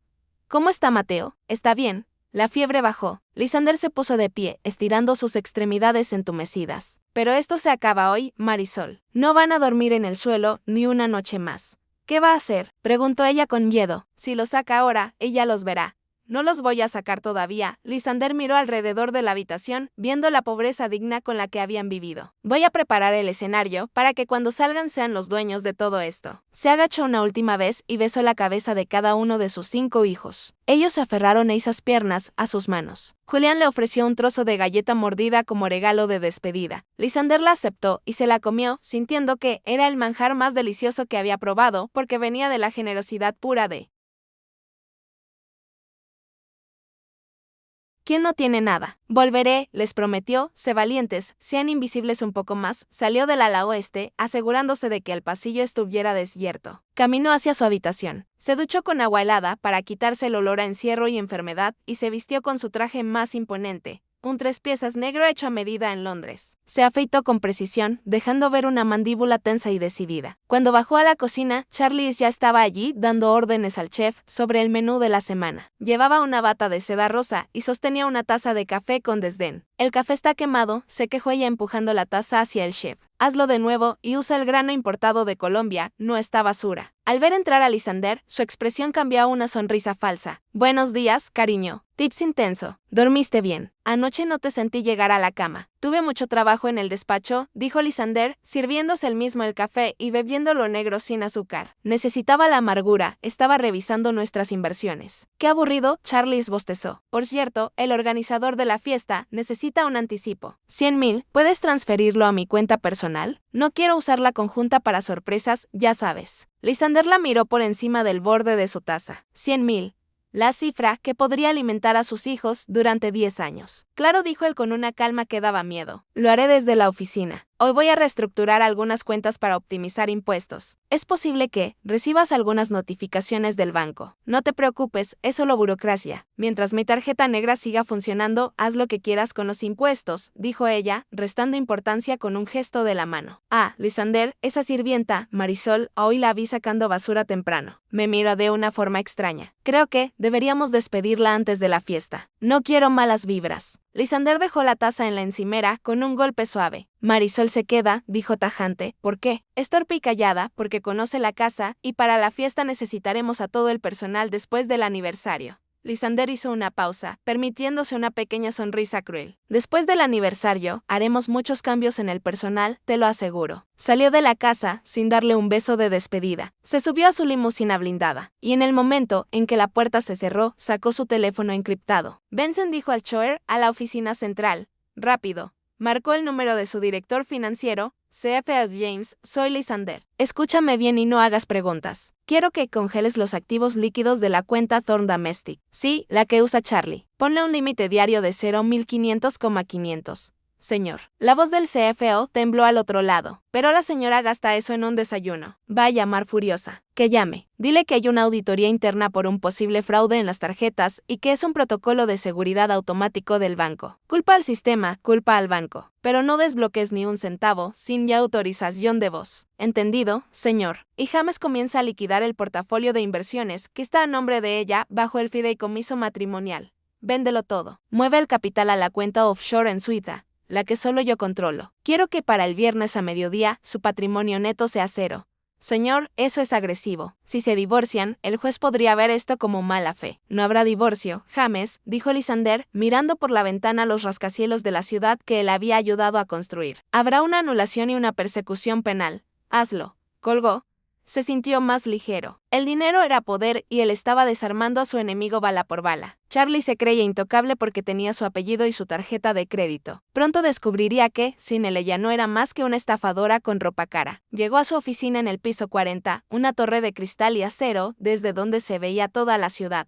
A: ¿Cómo está Mateo? ¿Está bien? La fiebre bajó. Lysander se puso de pie, estirando sus extremidades entumecidas. Pero esto se acaba hoy, Marisol. No van a dormir en el suelo ni una noche más. ¿Qué va a hacer?, preguntó ella con miedo. Si los saca ahora, ella los verá. No los voy a sacar todavía. Lysander miró alrededor de la habitación, viendo la pobreza digna con la que habían vivido. Voy a preparar el escenario para que cuando salgan sean los dueños de todo esto. Se agachó una última vez y besó la cabeza de cada uno de sus 5 hijos. Ellos se aferraron a esas piernas, a sus manos. Julián le ofreció un trozo de galleta mordida como regalo de despedida. Lysander la aceptó y se la comió, sintiendo que era el manjar más delicioso que había probado, porque venía de la generosidad pura de ¿quién no tiene nada? Volveré, les prometió, sé valientes, sean invisibles un poco más. Salió del ala oeste, asegurándose de que el pasillo estuviera desierto. Caminó hacia su habitación. Se duchó con agua helada para quitarse el olor a encierro y enfermedad y se vistió con su traje más imponente, un 3 piezas negro hecho a medida en Londres. Se afeitó con precisión, dejando ver una mandíbula tensa y decidida. Cuando bajó a la cocina, Charlie ya estaba allí dando órdenes al chef sobre el menú de la semana. Llevaba una bata de seda rosa y sostenía una taza de café con desdén. El café está quemado, se quejó ella empujando la taza hacia el chef. Hazlo de nuevo y usa el grano importado de Colombia, no está basura. Al ver entrar a Lysander, su expresión cambió a una sonrisa falsa. Buenos días, cariño. Tips intenso. ¿Dormiste bien? Anoche no te sentí llegar a la cama. Tuve mucho trabajo en el despacho, dijo Lysander, sirviéndose él mismo el café y bebiéndolo negro sin azúcar. Necesitaba la amargura, estaba revisando nuestras inversiones. Qué aburrido, Charlie bostezó. Por cierto, el organizador de la fiesta necesita un anticipo. 100,000, ¿puedes transferirlo a mi cuenta personal? No quiero usar la conjunta para sorpresas, ya sabes. Lysander la miró por encima del borde de su taza. 100,000. La cifra que podría alimentar a sus hijos durante 10 años. Claro, dijo él con una calma que daba miedo. Lo haré desde la oficina. Hoy voy a reestructurar algunas cuentas para optimizar impuestos. Es posible que recibas algunas notificaciones del banco. No te preocupes, es solo burocracia. Mientras mi tarjeta negra siga funcionando, haz lo que quieras con los impuestos, dijo ella, restando importancia con un gesto de la mano. Lysander, esa sirvienta, Marisol, hoy la vi sacando basura temprano. Me miró de una forma extraña. Creo que deberíamos despedirla antes de la fiesta. No quiero malas vibras. Lysander dejó la taza en la encimera con un golpe suave. Marisol se queda, dijo tajante. ¿Por qué? Es torpe y callada, porque conoce la casa, y para la fiesta necesitaremos a todo el personal después del aniversario. Lysander hizo una pausa, permitiéndose una pequeña sonrisa cruel. Después del aniversario, haremos muchos cambios en el personal, te lo aseguro. Salió de la casa, sin darle un beso de despedida. Se subió a su limusina blindada, y en el momento en que la puerta se cerró, sacó su teléfono encriptado. Benson dijo al chofer a la oficina central. Rápido. Marcó el número de su director financiero. CFL James, soy Lysander. Escúchame bien y no hagas preguntas. Quiero que congeles los activos líquidos de la cuenta Thorn Domestic. Sí, la que usa Charlie. Ponle un límite diario de 0,500,500. Señor. La voz del CFO tembló al otro lado. Pero la señora gasta eso en un desayuno. Va a llamar furiosa. Que llame. Dile que hay una auditoría interna por un posible fraude en las tarjetas y que es un protocolo de seguridad automático del banco. Culpa al sistema, culpa al banco. Pero no desbloques ni un centavo sin ya autorización de voz. ¿Entendido, señor? Y James comienza a liquidar el portafolio de inversiones que está a nombre de ella bajo el fideicomiso matrimonial. Véndelo todo. Mueve el capital a la cuenta offshore en Suiza, la que solo yo controlo. Quiero que para el viernes a mediodía su patrimonio neto sea 0. Señor, eso es agresivo. Si se divorcian, el juez podría ver esto como mala fe. No habrá divorcio, James, dijo Lysander, mirando por la ventana los rascacielos de la ciudad que él había ayudado a construir. Habrá una anulación y una persecución penal. Hazlo. Colgó. Se sintió más ligero. El dinero era poder y él estaba desarmando a su enemigo bala por bala. Charlie se creía intocable porque tenía su apellido y su tarjeta de crédito. Pronto descubriría que, sin él, ella no era más que una estafadora con ropa cara. Llegó a su oficina en el piso 40, una torre de cristal y acero, desde donde se veía toda la ciudad.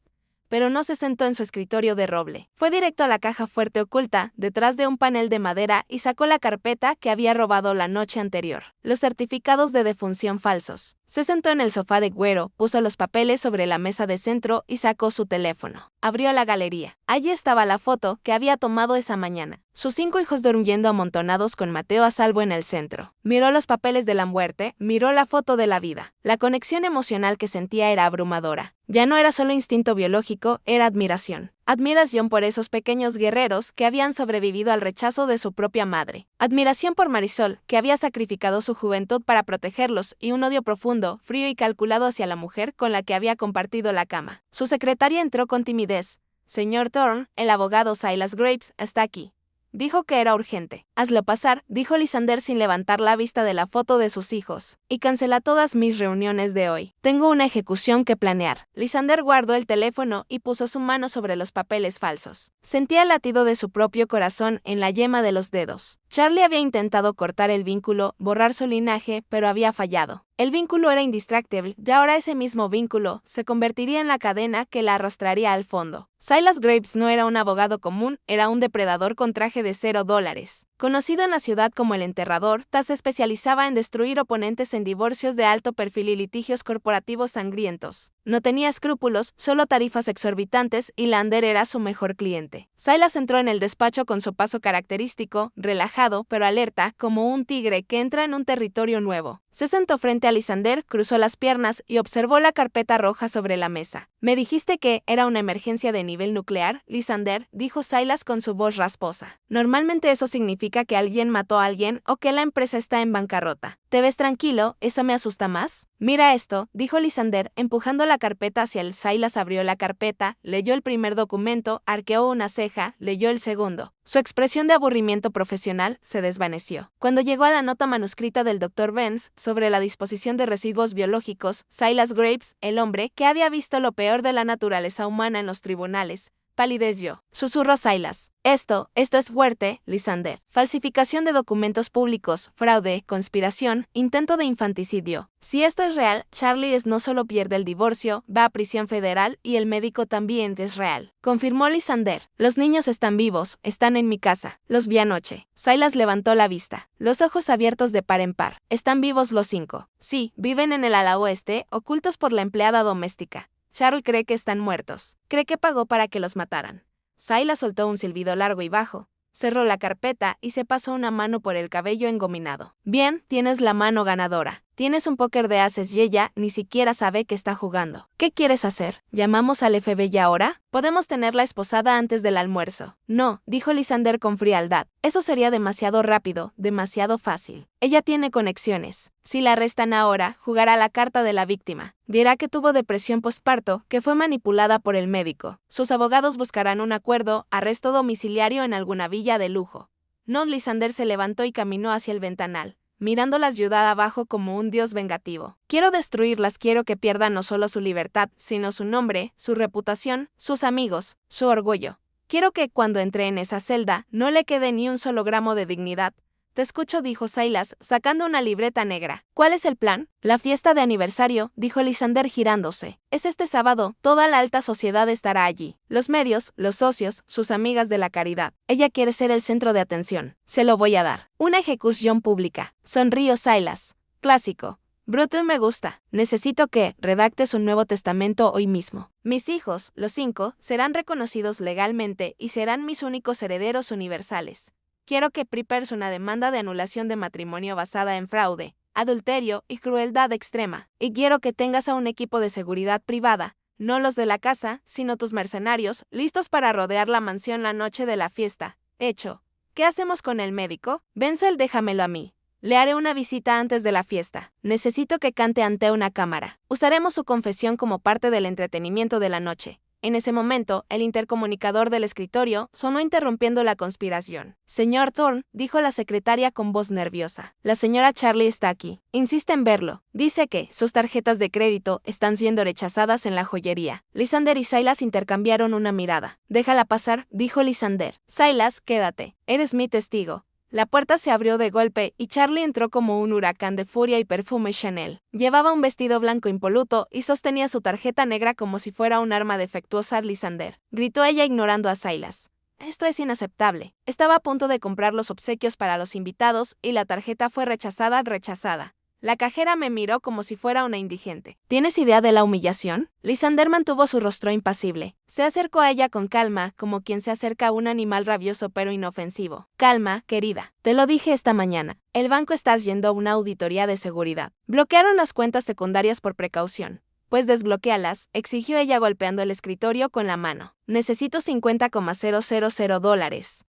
A: Pero no se sentó en su escritorio de roble. Fue directo a la caja fuerte oculta, detrás de un panel de madera, y sacó la carpeta que había robado la noche anterior. Los certificados de defunción falsos. Se sentó en el sofá de cuero, puso los papeles sobre la mesa de centro y sacó su teléfono. Abrió la galería. Allí estaba la foto que había tomado esa mañana. Sus 5 hijos durmiendo amontonados con Mateo a salvo en el centro. Miró los papeles de la muerte, miró la foto de la vida. La conexión emocional que sentía era abrumadora. Ya no era solo instinto biológico, era admiración. Admiración por esos pequeños guerreros que habían sobrevivido al rechazo de su propia madre. Admiración por Marisol, que había sacrificado su juventud para protegerlos, y un odio profundo, frío y calculado hacia la mujer con la que había compartido la cama. Su secretaria entró con timidez. Señor Thorne, el abogado Silas Graves está aquí. Dijo que era urgente. Hazlo pasar, dijo Lysander sin levantar la vista de la foto de sus hijos. Y cancela todas mis reuniones de hoy. Tengo una ejecución que planear. Lysander guardó el teléfono y puso su mano sobre los papeles falsos. Sentía el latido de su propio corazón en la yema de los dedos. Charlie había intentado cortar el vínculo, borrar su linaje, pero había fallado. El vínculo era indistractable, y ahora ese mismo vínculo se convertiría en la cadena que la arrastraría al fondo. Silas Graves no era un abogado común, era un depredador con traje de $0. Conocido en la ciudad como el enterrador, Taz se especializaba en destruir oponentes en divorcios de alto perfil y litigios corporativos sangrientos. No tenía escrúpulos, solo tarifas exorbitantes, y Lander era su mejor cliente. Silas entró en el despacho con su paso característico, relajado pero alerta, como un tigre que entra en un territorio nuevo. Se sentó frente a Lysander, cruzó las piernas y observó la carpeta roja sobre la mesa. «Me dijiste que era una emergencia de nivel nuclear, Lysander», dijo Silas con su voz rasposa. «Normalmente eso significa que alguien mató a alguien o que la empresa está en bancarrota. ¿Te ves tranquilo? ¿Eso me asusta más?» «Mira esto», dijo Lysander, empujando la carpeta hacia él. Silas abrió la carpeta, leyó el primer documento, arqueó una ceja, leyó el segundo. Su expresión de aburrimiento profesional se desvaneció. Cuando llegó a la nota manuscrita del Dr. Benz sobre la disposición de residuos biológicos, Silas Graves, el hombre que había visto lo peor de la naturaleza humana en los tribunales, palideció. Susurró Silas. Esto es fuerte, Lysander. Falsificación de documentos públicos, fraude, conspiración, intento de infanticidio. Si esto es real, Charlie no solo pierde el divorcio, va a prisión federal y el médico también es real. Confirmó Lysander. Los niños están vivos, están en mi casa. Los vi anoche. Silas levantó la vista, los ojos abiertos de par en par. ¿Están vivos los 5? Sí, viven en el ala oeste, ocultos por la empleada doméstica. Charles cree que están muertos. Cree que pagó para que los mataran. Silas soltó un silbido largo y bajo. Cerró la carpeta y se pasó una mano por el cabello engominado. Bien, tienes la mano ganadora. Tienes un póker de ases y ella ni siquiera sabe que está jugando. ¿Qué quieres hacer? ¿Llamamos al FBI ahora? Podemos tenerla esposada antes del almuerzo. No, dijo Lysander con frialdad. Eso sería demasiado rápido, demasiado fácil. Ella tiene conexiones. Si la arrestan ahora, jugará la carta de la víctima. Dirá que tuvo depresión postparto, que fue manipulada por el médico. Sus abogados buscarán un acuerdo, arresto domiciliario en alguna villa de lujo. No, Lysander se levantó y caminó hacia el ventanal, mirando la ciudad abajo como un dios vengativo. Quiero destruirlas, quiero que pierdan no solo su libertad, sino su nombre, su reputación, sus amigos, su orgullo. Quiero que cuando entre en esa celda no le quede ni un solo gramo de dignidad. Te escucho, dijo Silas, sacando una libreta negra. ¿Cuál es el plan? La fiesta de aniversario, dijo Lysander girándose. Es este sábado, toda la alta sociedad estará allí. Los medios, los socios, sus amigas de la caridad. Ella quiere ser el centro de atención. Se lo voy a dar. Una ejecución pública. Sonrió Silas. Clásico. Brutal, me gusta. Necesito que redactes un nuevo testamento hoy mismo. Mis hijos, los 5, serán reconocidos legalmente y serán mis únicos herederos universales. Quiero que prepares una demanda de anulación de matrimonio basada en fraude, adulterio y crueldad extrema. Y quiero que tengas a un equipo de seguridad privada, no los de la casa, sino tus mercenarios, listos para rodear la mansión la noche de la fiesta. Hecho. ¿Qué hacemos con el médico? Benzel, déjamelo a mí. Le haré una visita antes de la fiesta. Necesito que cante ante una cámara. Usaremos su confesión como parte del entretenimiento de la noche. En ese momento, el intercomunicador del escritorio sonó interrumpiendo la conspiración. Señor Thorne, dijo la secretaria con voz nerviosa. La señora Charlie está aquí. Insiste en verlo. Dice que sus tarjetas de crédito están siendo rechazadas en la joyería. Lysander y Silas intercambiaron una mirada. Déjala pasar, dijo Lysander. Silas, quédate. Eres mi testigo. La puerta se abrió de golpe y Charlie entró como un huracán de furia y perfume Chanel. Llevaba un vestido blanco impoluto y sostenía su tarjeta negra como si fuera un arma defectuosa. Lysander, gritó ella ignorando a Silas. Esto es inaceptable. Estaba a punto de comprar los obsequios para los invitados y la tarjeta fue rechazada. La cajera me miró como si fuera una indigente. ¿Tienes idea de la humillación? Lysander mantuvo su rostro impasible. Se acercó a ella con calma, como quien se acerca a un animal rabioso pero inofensivo. Calma, querida. Te lo dije esta mañana. El banco está yendo a una auditoría de seguridad. Bloquearon las cuentas secundarias por precaución. Pues desbloquéalas, exigió ella golpeando el escritorio con la mano. Necesito $50,000.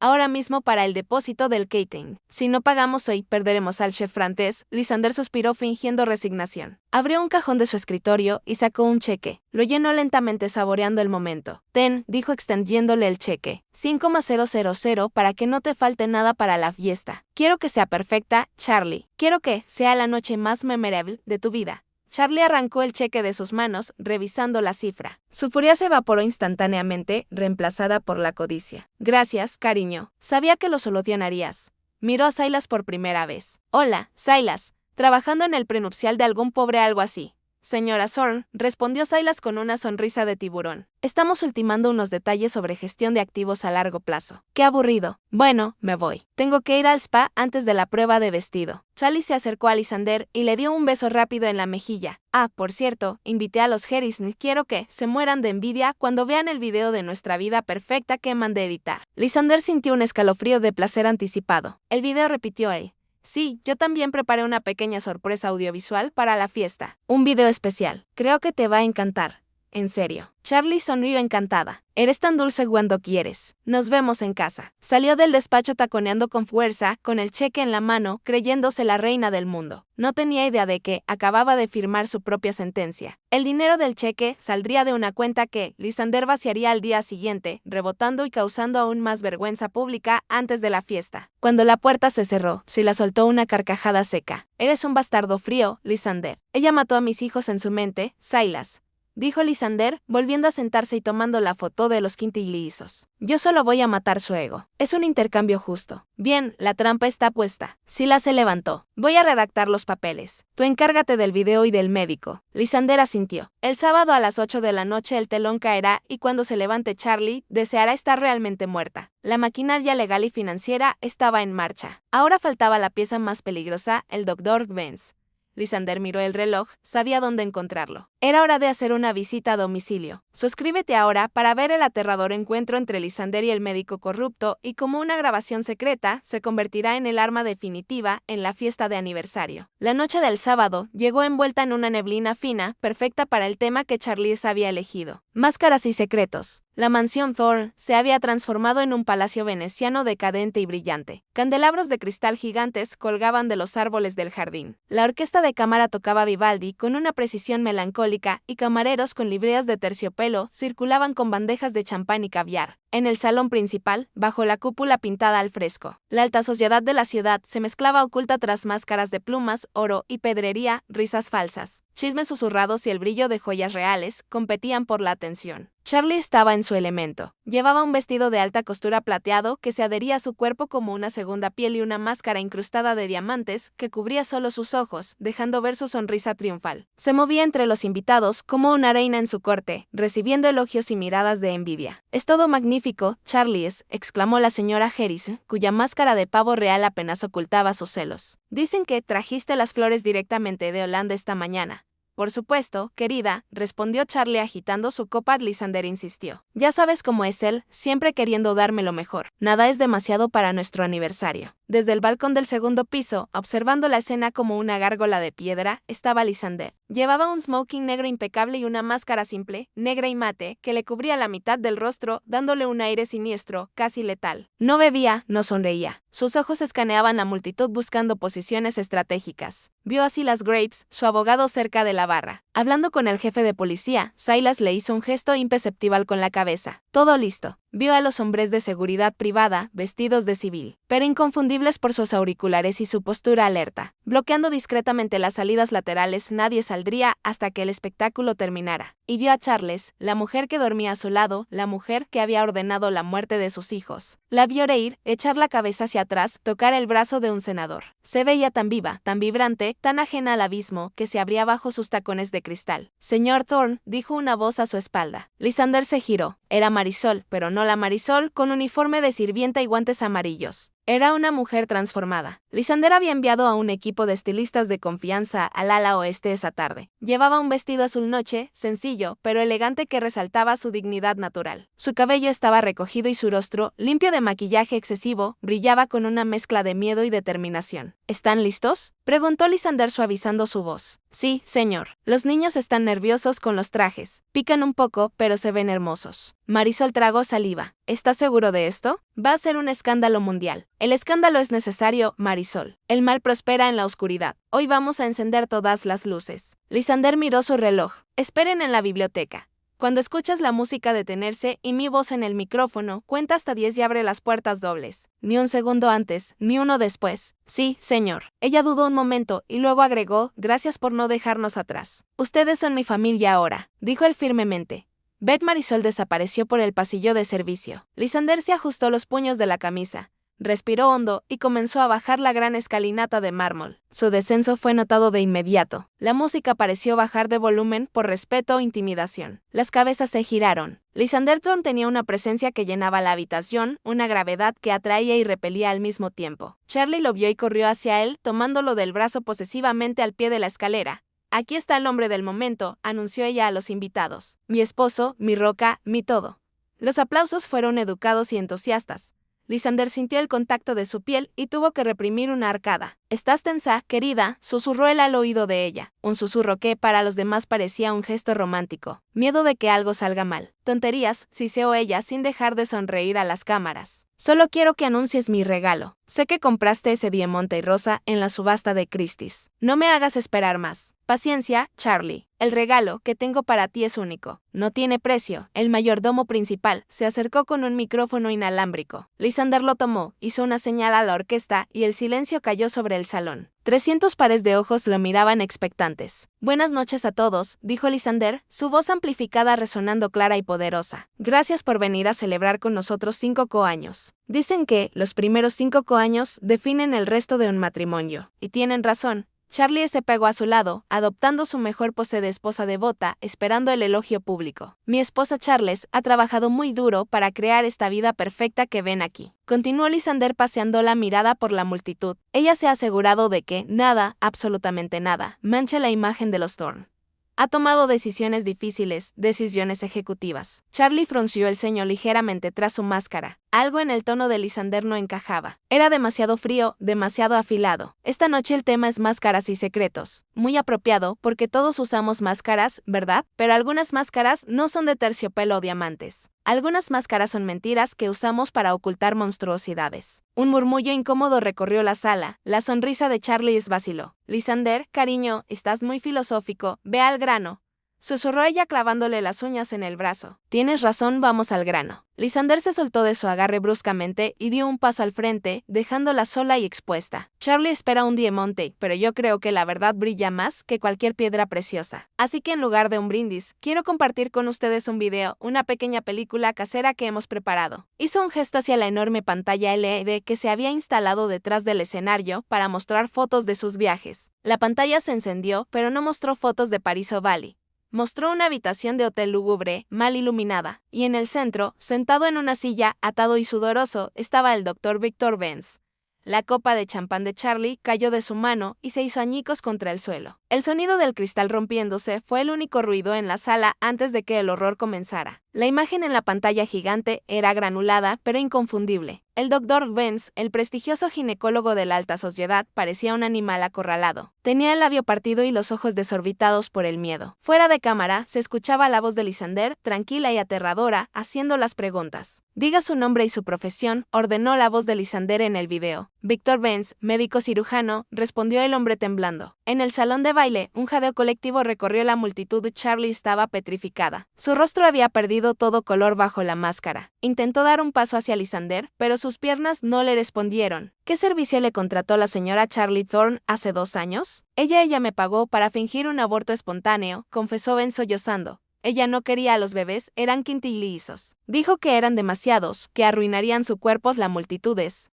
A: Ahora mismo para el depósito del catering. Si no pagamos hoy, perderemos al chef francés. Lysander suspiró fingiendo resignación. Abrió un cajón de su escritorio y sacó un cheque. Lo llenó lentamente saboreando el momento. Ten, dijo extendiéndole el cheque. 5,000 para que no te falte nada para la fiesta. Quiero que sea perfecta, Charlie. Quiero que sea la noche más memorable de tu vida. Charlie arrancó el cheque de sus manos, revisando la cifra. Su furia se evaporó instantáneamente, reemplazada por la codicia. Gracias, cariño. Sabía que lo solucionarías. Miró a Silas por primera vez. Hola, Silas. Trabajando en el prenupcial de algún pobre algo así. Señora Thorne, respondió Silas con una sonrisa de tiburón. Estamos ultimando unos detalles sobre gestión de activos a largo plazo. ¡Qué aburrido! Bueno, me voy. Tengo que ir al spa antes de la prueba de vestido. Charlie se acercó a Lysander y le dio un beso rápido en la mejilla. Ah, por cierto, invité a los Harrison. Quiero que se mueran de envidia cuando vean el video de nuestra vida perfecta que mandé editar. Lysander sintió un escalofrío de placer anticipado. El video, repitió él. Sí, yo también preparé una pequeña sorpresa audiovisual para la fiesta. Un video especial. Creo que te va a encantar. En serio. Charlie sonrió encantada. Eres tan dulce cuando quieres. Nos vemos en casa. Salió del despacho taconeando con fuerza, con el cheque en la mano, creyéndose la reina del mundo. No tenía idea de que acababa de firmar su propia sentencia. El dinero del cheque saldría de una cuenta que Lysander vaciaría al día siguiente, rebotando y causando aún más vergüenza pública antes de la fiesta. Cuando la puerta se cerró, Silas soltó una carcajada seca. Eres un bastardo frío, Lysander. Ella mató a mis hijos en su mente, Silas. Dijo Lysander, volviendo a sentarse y tomando la foto de los quintillizos. Yo solo voy a matar su ego. Es un intercambio justo. Bien, la trampa está puesta. Silas se levantó. Voy a redactar los papeles. Tú encárgate del video y del médico. Lysander asintió. El sábado a las 8 de la noche el telón caerá y cuando se levante Charlie, deseará estar realmente muerta. La maquinaria legal y financiera estaba en marcha. Ahora faltaba la pieza más peligrosa, el Dr. Vance. Lysander miró el reloj, sabía dónde encontrarlo. Era hora de hacer una visita a domicilio. Suscríbete ahora para ver el aterrador encuentro entre Lysander y el médico corrupto y como una grabación secreta se convertirá en el arma definitiva en la fiesta de aniversario. La noche del sábado llegó envuelta en una neblina fina, perfecta para el tema que Charlize había elegido. Máscaras y secretos. La mansión Thorne se había transformado en un palacio veneciano decadente y brillante. Candelabros de cristal gigantes colgaban de los árboles del jardín. La orquesta de cámara tocaba Vivaldi con una precisión melancólica y camareros con libreas de terciopelo circulaban con bandejas de champán y caviar. En el salón principal, bajo la cúpula pintada al fresco, la alta sociedad de la ciudad se mezclaba oculta tras máscaras de plumas, oro y pedrería, risas falsas. Chismes susurrados y el brillo de joyas reales competían por la atención. Charlie estaba en su elemento. Llevaba un vestido de alta costura plateado que se adhería a su cuerpo como una segunda piel y una máscara incrustada de diamantes que cubría solo sus ojos, dejando ver su sonrisa triunfal. Se movía entre los invitados como una reina en su corte, recibiendo elogios y miradas de envidia. «Es todo magnífico, Charlize», exclamó la señora Harris, cuya máscara de pavo real apenas ocultaba sus celos. «Dicen que trajiste las flores directamente de Holanda esta mañana». «Por supuesto, querida», respondió Charlie agitando su copa. Lysander insistió. «Ya sabes cómo es él, siempre queriendo darme lo mejor. Nada es demasiado para nuestro aniversario». Desde el balcón del segundo piso, observando la escena como una gárgola de piedra, estaba Lysander. Llevaba un smoking negro impecable y una máscara simple, negra y mate, que le cubría la mitad del rostro, dándole un aire siniestro, casi letal. No bebía, no sonreía. Sus ojos escaneaban la multitud buscando posiciones estratégicas. Vio a Silas Graves, su abogado, cerca de la barra. Hablando con el jefe de policía, Silas le hizo un gesto imperceptible con la cabeza. Todo listo. Vio a los hombres de seguridad privada, vestidos de civil, pero inconfundibles por sus auriculares y su postura alerta. Bloqueando discretamente las salidas laterales, nadie saldría hasta que el espectáculo terminara. Y vio a Charles, la mujer que dormía a su lado, la mujer que había ordenado la muerte de sus hijos. La vio reír, echar la cabeza hacia atrás, tocar el brazo de un senador. Se veía tan viva, tan vibrante, tan ajena al abismo, que se abría bajo sus tacones de cristal. Señor Thorne, dijo una voz a su espalda. Lysander se giró. Era Marisol, pero no la Marisol, con uniforme de sirvienta y guantes amarillos. Era una mujer transformada. Lysander había enviado a un equipo de estilistas de confianza al ala oeste esa tarde. Llevaba un vestido azul noche, sencillo, pero elegante, que resaltaba su dignidad natural. Su cabello estaba recogido y su rostro, limpio de maquillaje excesivo, brillaba con una mezcla de miedo y determinación. ¿Están listos?, preguntó Lysander suavizando su voz. Sí, señor. Los niños están nerviosos con los trajes. Pican un poco, pero se ven hermosos. Marisol tragó saliva. ¿Estás seguro de esto? Va a ser un escándalo mundial. El escándalo es necesario, Marisol. El mal prospera en la oscuridad. Hoy vamos a encender todas las luces. Lysander miró su reloj. Esperen en la biblioteca. Cuando escuchas la música detenerse y mi voz en el micrófono, cuenta hasta 10 y abre las puertas dobles. Ni un segundo antes, ni uno después. Sí, señor. Ella dudó un momento y luego agregó, gracias por no dejarnos atrás. Ustedes son mi familia ahora, dijo él firmemente. Beth Marisol desapareció por el pasillo de servicio. Lysander se ajustó los puños de la camisa. Respiró hondo y comenzó a bajar la gran escalinata de mármol. Su descenso fue notado de inmediato. La música pareció bajar de volumen por respeto o intimidación. Las cabezas se giraron. Lysander Thorne tenía una presencia que llenaba la habitación, una gravedad que atraía y repelía al mismo tiempo. Charlie lo vio y corrió hacia él, tomándolo del brazo posesivamente al pie de la escalera. Aquí está el hombre del momento, anunció ella a los invitados. Mi esposo, mi roca, mi todo. Los aplausos fueron educados y entusiastas. Lysander sintió el contacto de su piel y tuvo que reprimir una arcada. «¿Estás tensa, querida?», susurró él al oído de ella. Un susurro que, para los demás, parecía un gesto romántico. Miedo de que algo salga mal. Tonterías, siseó ella sin dejar de sonreír a las cámaras. Solo quiero que anuncies mi regalo. Sé que compraste ese diamante rosa en la subasta de Christie's. No me hagas esperar más. Paciencia, Charlie. El regalo que tengo para ti es único. No tiene precio. El mayordomo principal se acercó con un micrófono inalámbrico. Lysander lo tomó, hizo una señal a la orquesta y el silencio cayó sobre el salón. 300 pares de ojos lo miraban expectantes. Buenas noches a todos, dijo Lysander, su voz amplificada resonando clara y poderosa. Gracias por venir a celebrar con nosotros 5 coaños. Dicen que los primeros 5 coaños definen el resto de un matrimonio. Y tienen razón. Charlie se pegó a su lado, adoptando su mejor pose de esposa devota, esperando el elogio público. Mi esposa Charles ha trabajado muy duro para crear esta vida perfecta que ven aquí. Continuó Lysander paseando la mirada por la multitud. Ella se ha asegurado de que nada, absolutamente nada, manche la imagen de los Thorne. Ha tomado decisiones difíciles, decisiones ejecutivas. Charlie frunció el ceño ligeramente tras su máscara. Algo en el tono de Lysander no encajaba. Era demasiado frío, demasiado afilado. Esta noche el tema es máscaras y secretos. Muy apropiado, porque todos usamos máscaras, ¿verdad? Pero algunas máscaras no son de terciopelo o diamantes. Algunas máscaras son mentiras que usamos para ocultar monstruosidades. Un murmullo incómodo recorrió la sala. La sonrisa de Charlie vaciló. Lysander, cariño, estás muy filosófico. Ve al grano. Susurró ella clavándole las uñas en el brazo. Tienes razón, vamos al grano. Lysander se soltó de su agarre bruscamente y dio un paso al frente, dejándola sola y expuesta. Charlie espera un diamante, pero yo creo que la verdad brilla más que cualquier piedra preciosa. Así que en lugar de un brindis, quiero compartir con ustedes un video, una pequeña película casera que hemos preparado. Hizo un gesto hacia la enorme pantalla LED que se había instalado detrás del escenario para mostrar fotos de sus viajes. La pantalla se encendió, pero no mostró fotos de París o Bali. Mostró una habitación de hotel lúgubre, mal iluminada, y en el centro, sentado en una silla, atado y sudoroso, estaba el Dr. Victor Benz. La copa de champán de Charlie cayó de su mano y se hizo añicos contra el suelo. El sonido del cristal rompiéndose fue el único ruido en la sala antes de que el horror comenzara. La imagen en la pantalla gigante era granulada, pero inconfundible. El Dr. Vance, el prestigioso ginecólogo de la alta sociedad, parecía un animal acorralado. Tenía el labio partido y los ojos desorbitados por el miedo. Fuera de cámara, se escuchaba la voz de Lysander, tranquila y aterradora, haciendo las preguntas. Diga su nombre y su profesión, ordenó la voz de Lysander en el video. Victor Vance, médico cirujano, respondió el hombre temblando. En el salón de baile, un jadeo colectivo recorrió la multitud. Charlie estaba petrificada. Su rostro había perdido todo color bajo la máscara. Intentó dar un paso hacia Lysander, pero sus piernas no le respondieron. ¿Qué servicio le contrató la señora Charlie Thorne hace 2 años? Ella me pagó para fingir un aborto espontáneo, confesó Ben sollozando. Ella no quería a los bebés, eran quintillizos. Dijo que eran demasiados, que arruinarían su cuerpo. La multitudes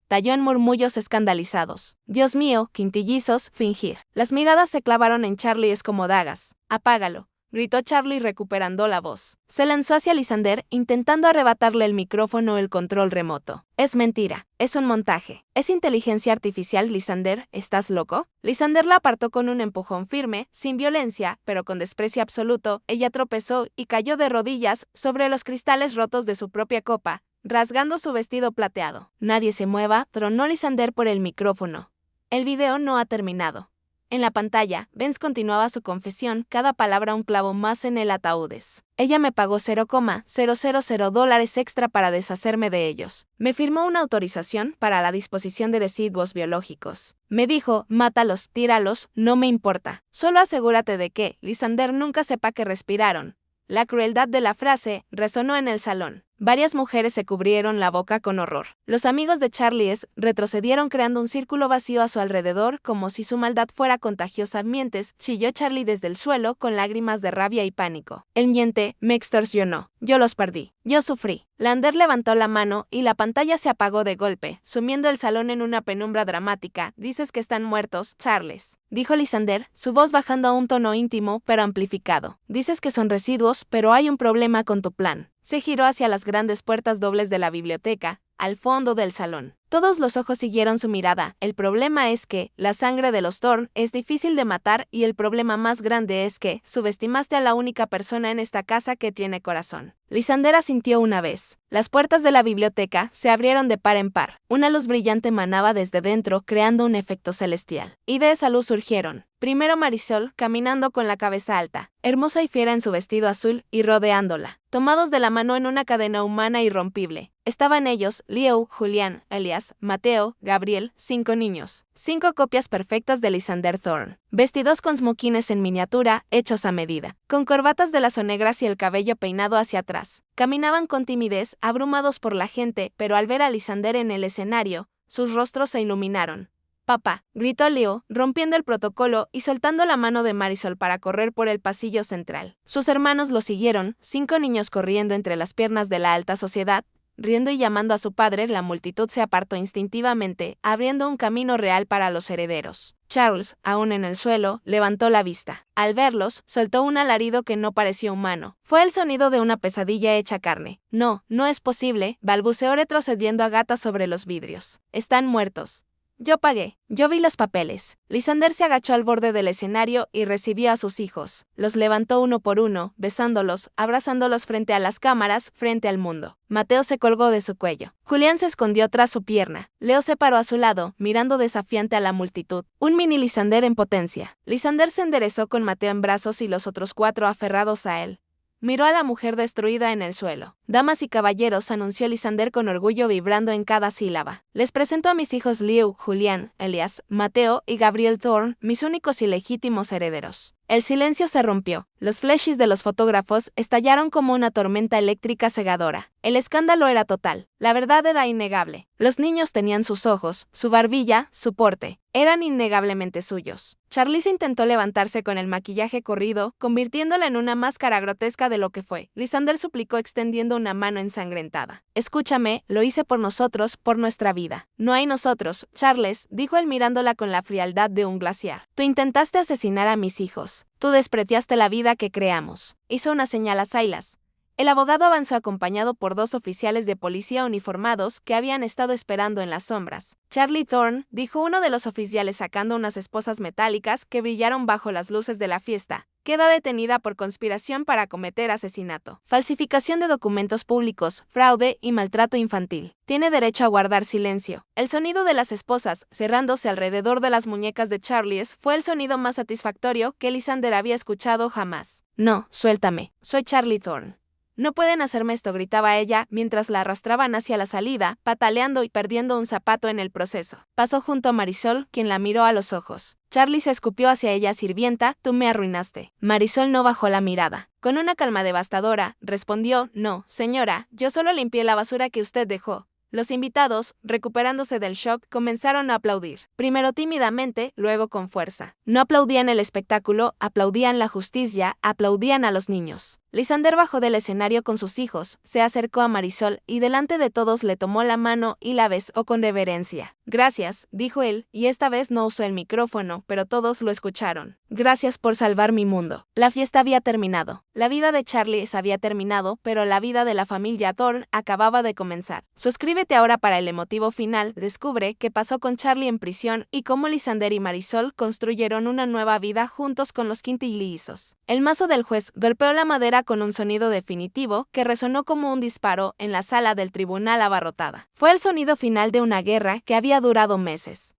A: talló en murmullos escandalizados. Dios mío, quintillizos, fingir. Las miradas se clavaron en Charlie como dagas. Apágalo, gritó Charlie recuperando la voz. Se lanzó hacia Lysander, intentando arrebatarle el micrófono o el control remoto. Es mentira, es un montaje. Es inteligencia artificial. Lysander, ¿estás loco? Lysander la apartó con un empujón firme, sin violencia, pero con desprecio absoluto. Ella tropezó y cayó de rodillas sobre los cristales rotos de su propia copa, rasgando su vestido plateado. Nadie se mueva, tronó Lysander por el micrófono. El video no ha terminado. En la pantalla, Vance continuaba su confesión, cada palabra un clavo más en el ataúdes. Ella me pagó $0,000 extra para deshacerme de ellos. Me firmó una autorización para la disposición de residuos biológicos. Me dijo, mátalos, tíralos, no me importa. Solo asegúrate de que Lysander nunca sepa que respiraron. La crueldad de la frase resonó en el salón. Varias mujeres se cubrieron la boca con horror. Los amigos de Charlie retrocedieron creando un círculo vacío a su alrededor como si su maldad fuera contagiosa. Mientes, chilló Charlie desde el suelo con lágrimas de rabia y pánico. El miente me extorsionó. Yo los perdí. Yo sufrí. Lander levantó la mano y la pantalla se apagó de golpe, sumiendo el salón en una penumbra dramática. Dices que están muertos, Charles, dijo Lysander, su voz bajando a un tono íntimo pero amplificado. Dices que son residuos, pero hay un problema con tu plan. Se giró hacia las grandes puertas dobles de la biblioteca, al fondo del salón. Todos los ojos siguieron su mirada. El problema es que la sangre de los Thorne es difícil de matar y el problema más grande es que subestimaste a la única persona en esta casa que tiene corazón. Lysander asintió una vez. Las puertas de la biblioteca se abrieron de par en par. Una luz brillante emanaba desde dentro, creando un efecto celestial. Y de esa luz surgieron. Primero Marisol, caminando con la cabeza alta, hermosa y fiera en su vestido azul, y rodeándola, tomados de la mano en una cadena humana irrompible. Estaban ellos, Leo, Julián, Elias, Mateo, Gabriel, 5 niños. 5 copias perfectas de Lysander Thorne. Vestidos con smokines en miniatura, hechos a medida, con corbatas de lazo negras y el cabello peinado hacia atrás. Caminaban con timidez, abrumados por la gente, pero al ver a Lysander en el escenario, sus rostros se iluminaron. «Papá», gritó Leo, rompiendo el protocolo y soltando la mano de Marisol para correr por el pasillo central. Sus hermanos lo siguieron, 5 niños corriendo entre las piernas de la alta sociedad, riendo y llamando a su padre. La multitud se apartó instintivamente, abriendo un camino real para los herederos. Charles, aún en el suelo, levantó la vista. Al verlos, soltó un alarido que no pareció humano. Fue el sonido de una pesadilla hecha carne. No, no es posible, balbuceó retrocediendo a gatas sobre los vidrios. Están muertos. Yo pagué. Yo vi los papeles. Lysander se agachó al borde del escenario y recibió a sus hijos. Los levantó uno por uno, besándolos, abrazándolos frente a las cámaras, frente al mundo. Mateo se colgó de su cuello. Julián se escondió tras su pierna. Leo se paró a su lado, mirando desafiante a la multitud. Un mini Lysander en potencia. Lysander se enderezó con Mateo en brazos y los otros 4 aferrados a él. Miró a la mujer destruida en el suelo. Damas y caballeros, anunció Lysander con orgullo vibrando en cada sílaba. Les presento a mis hijos Leo, Julián, Elias, Mateo y Gabriel Thorne, mis únicos y legítimos herederos. El silencio se rompió. Los flashes de los fotógrafos estallaron como una tormenta eléctrica cegadora. El escándalo era total. La verdad era innegable. Los niños tenían sus ojos, su barbilla, su porte. Eran innegablemente suyos. Charlize intentó levantarse con el maquillaje corrido, convirtiéndola en una máscara grotesca de lo que fue. Lysander suplicó extendiendo una mano ensangrentada. Escúchame, lo hice por nosotros, por nuestra vida. No hay nosotros, Charles, dijo él mirándola con la frialdad de un glaciar. Tú intentaste asesinar a mis hijos. Tú despreciaste la vida que creamos. Hizo una señal a Silas. El abogado avanzó acompañado por 2 oficiales de policía uniformados que habían estado esperando en las sombras. Charlie Thorne, dijo uno de los oficiales sacando unas esposas metálicas que brillaron bajo las luces de la fiesta. queda detenida por conspiración para cometer asesinato, falsificación de documentos públicos, fraude y maltrato infantil. Tiene derecho a guardar silencio. El sonido de las esposas cerrándose alrededor de las muñecas de Charlie fue el sonido más satisfactorio que Lysander había escuchado jamás. No, suéltame, soy Charlie Thorne. No pueden hacerme esto, gritaba ella mientras la arrastraban hacia la salida, pataleando y perdiendo un zapato en el proceso. Pasó junto a Marisol, quien la miró a los ojos. Charlie se escupió hacia ella: sirvienta, tú me arruinaste. Marisol no bajó la mirada. Con una calma devastadora, respondió: no, señora, yo solo limpié la basura que usted dejó. Los invitados, recuperándose del shock, comenzaron a aplaudir. Primero tímidamente, luego con fuerza. No aplaudían el espectáculo, aplaudían la justicia, aplaudían a los niños. Lysander bajó del escenario con sus hijos, se acercó a Marisol y delante de todos le tomó la mano y la besó con reverencia. Gracias, dijo él, y esta vez no usó el micrófono, pero todos lo escucharon. Gracias por salvar mi mundo. La fiesta había terminado. La vida de Charlie había terminado, pero la vida de la familia Thorne acababa de comenzar. Suscríbete ahora para el emotivo final. Descubre qué pasó con Charlie en prisión y cómo Lysander y Marisol construyeron una nueva vida juntos con los quintillizos. El mazo del juez golpeó la madera con un sonido definitivo que resonó como un disparo en la sala del tribunal abarrotada. Fue el sonido final de una guerra que había durado meses.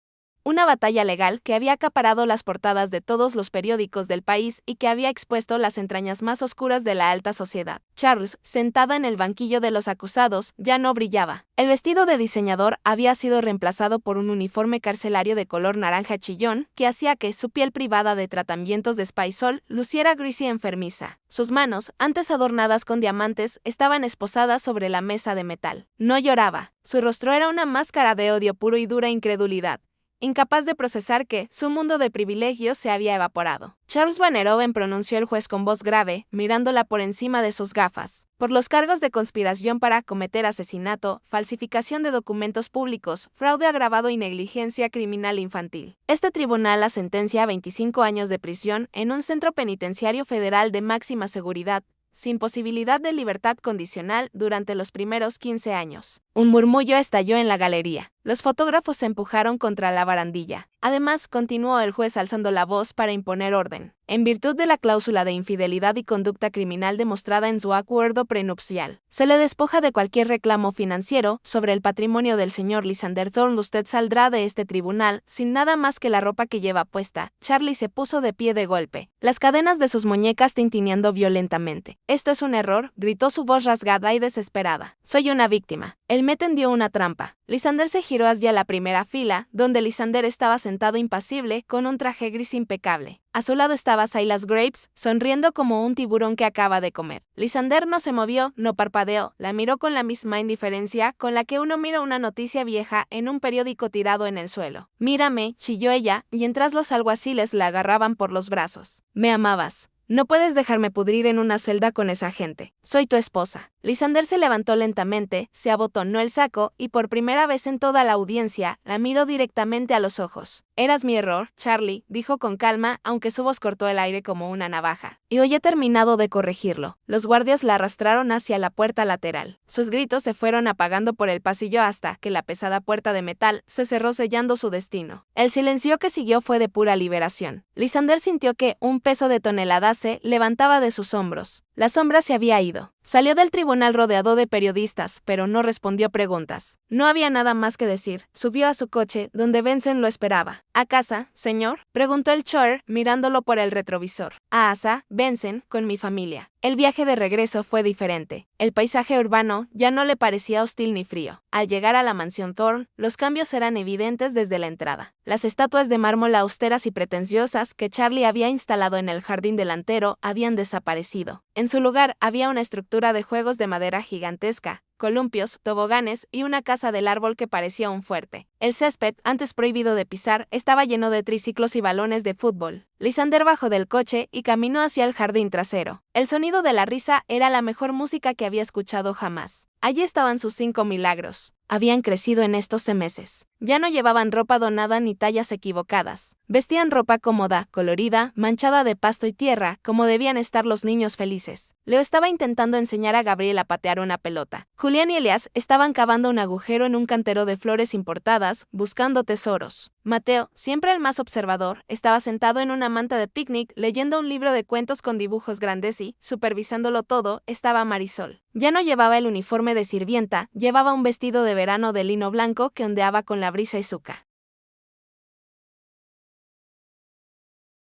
A: Una batalla legal que había acaparado las portadas de todos los periódicos del país y que había expuesto las entrañas más oscuras de la alta sociedad. Charles, sentada en el banquillo de los acusados, ya no brillaba. El vestido de diseñador había sido reemplazado por un uniforme carcelario de color naranja chillón que hacía que su piel privada de tratamientos de Spysol luciera gris y enfermiza. Sus manos, antes adornadas con diamantes, estaban esposadas sobre la mesa de metal. No lloraba. Su rostro era una máscara de odio puro y dura incredulidad, incapaz de procesar que su mundo de privilegios se había evaporado. Charles Van Eroven, pronunció el juez con voz grave, mirándola por encima de sus gafas. Por los cargos de conspiración para cometer asesinato, falsificación de documentos públicos, fraude agravado y negligencia criminal infantil. Este tribunal la sentencia a 25 años de prisión en un centro penitenciario federal de máxima seguridad, sin posibilidad de libertad condicional durante los primeros 15 años. Un murmullo estalló en la galería. Los fotógrafos se empujaron contra la barandilla. Además, continuó el juez alzando la voz para imponer orden. En virtud de la cláusula de infidelidad y conducta criminal demostrada en su acuerdo prenupcial, se le despoja de cualquier reclamo financiero sobre el patrimonio del señor Lysander Thorne. Usted saldrá de este tribunal sin nada más que la ropa que lleva puesta. Charlie se puso de pie de golpe, las cadenas de sus muñecas tintineando violentamente. Esto es un error, gritó su voz rasgada y desesperada. Soy una víctima. Él me tendió una trampa. Lysander se giró hacia la primera fila, donde Lysander estaba sentado impasible con un traje gris impecable. A su lado estaba Silas Graves, sonriendo como un tiburón que acaba de comer. Lysander no se movió, no parpadeó, la miró con la misma indiferencia con la que uno mira una noticia vieja en un periódico tirado en el suelo. Mírame, chilló ella, mientras los alguaciles la agarraban por los brazos. Me amabas. No puedes dejarme pudrir en una celda con esa gente. Soy tu esposa. Lysander se levantó lentamente, se abotonó el saco y por primera vez en toda la audiencia, la miró directamente a los ojos. Eras mi error, Charlie, dijo con calma, aunque su voz cortó el aire como una navaja. Y hoy he terminado de corregirlo. Los guardias la arrastraron hacia la puerta lateral. Sus gritos se fueron apagando por el pasillo hasta que la pesada puerta de metal se cerró sellando su destino. El silencio que siguió fue de pura liberación. Lysander sintió que un peso de toneladas se levantaba de sus hombros. La sombra se había ido. Salió del tribunal rodeado de periodistas, pero no respondió preguntas. No había nada más que decir. Subió a su coche, donde Benson lo esperaba. ¿A casa, señor?, preguntó el chauffeur, mirándolo por el retrovisor. A Asa, Benson, con mi familia. El viaje de regreso fue diferente. El paisaje urbano ya no le parecía hostil ni frío. Al llegar a la mansión Thorne, los cambios eran evidentes desde la entrada. Las estatuas de mármol austeras y pretenciosas que Charlie había instalado en el jardín delantero habían desaparecido. En su lugar había una estructura de juegos de madera gigantesca, columpios, toboganes y una casa del árbol que parecía un fuerte. El césped, antes prohibido de pisar, estaba lleno de triciclos y balones de fútbol. Lysander bajó del coche y caminó hacia el jardín trasero. El sonido de la risa era la mejor música que había escuchado jamás. Allí estaban sus 5 milagros. Habían crecido en estos meses. Ya no llevaban ropa donada ni tallas equivocadas. Vestían ropa cómoda, colorida, manchada de pasto y tierra, como debían estar los niños felices. Leo estaba intentando enseñar a Gabriel a patear una pelota. Julián y Elias estaban cavando un agujero en un cantero de flores importadas, buscando tesoros. Mateo, siempre el más observador, estaba sentado en una una manta de picnic, leyendo un libro de cuentos con dibujos grandes y, supervisándolo todo, estaba Marisol. Ya no llevaba el uniforme de sirvienta, llevaba un vestido de verano de lino blanco que ondeaba con la brisa y suca.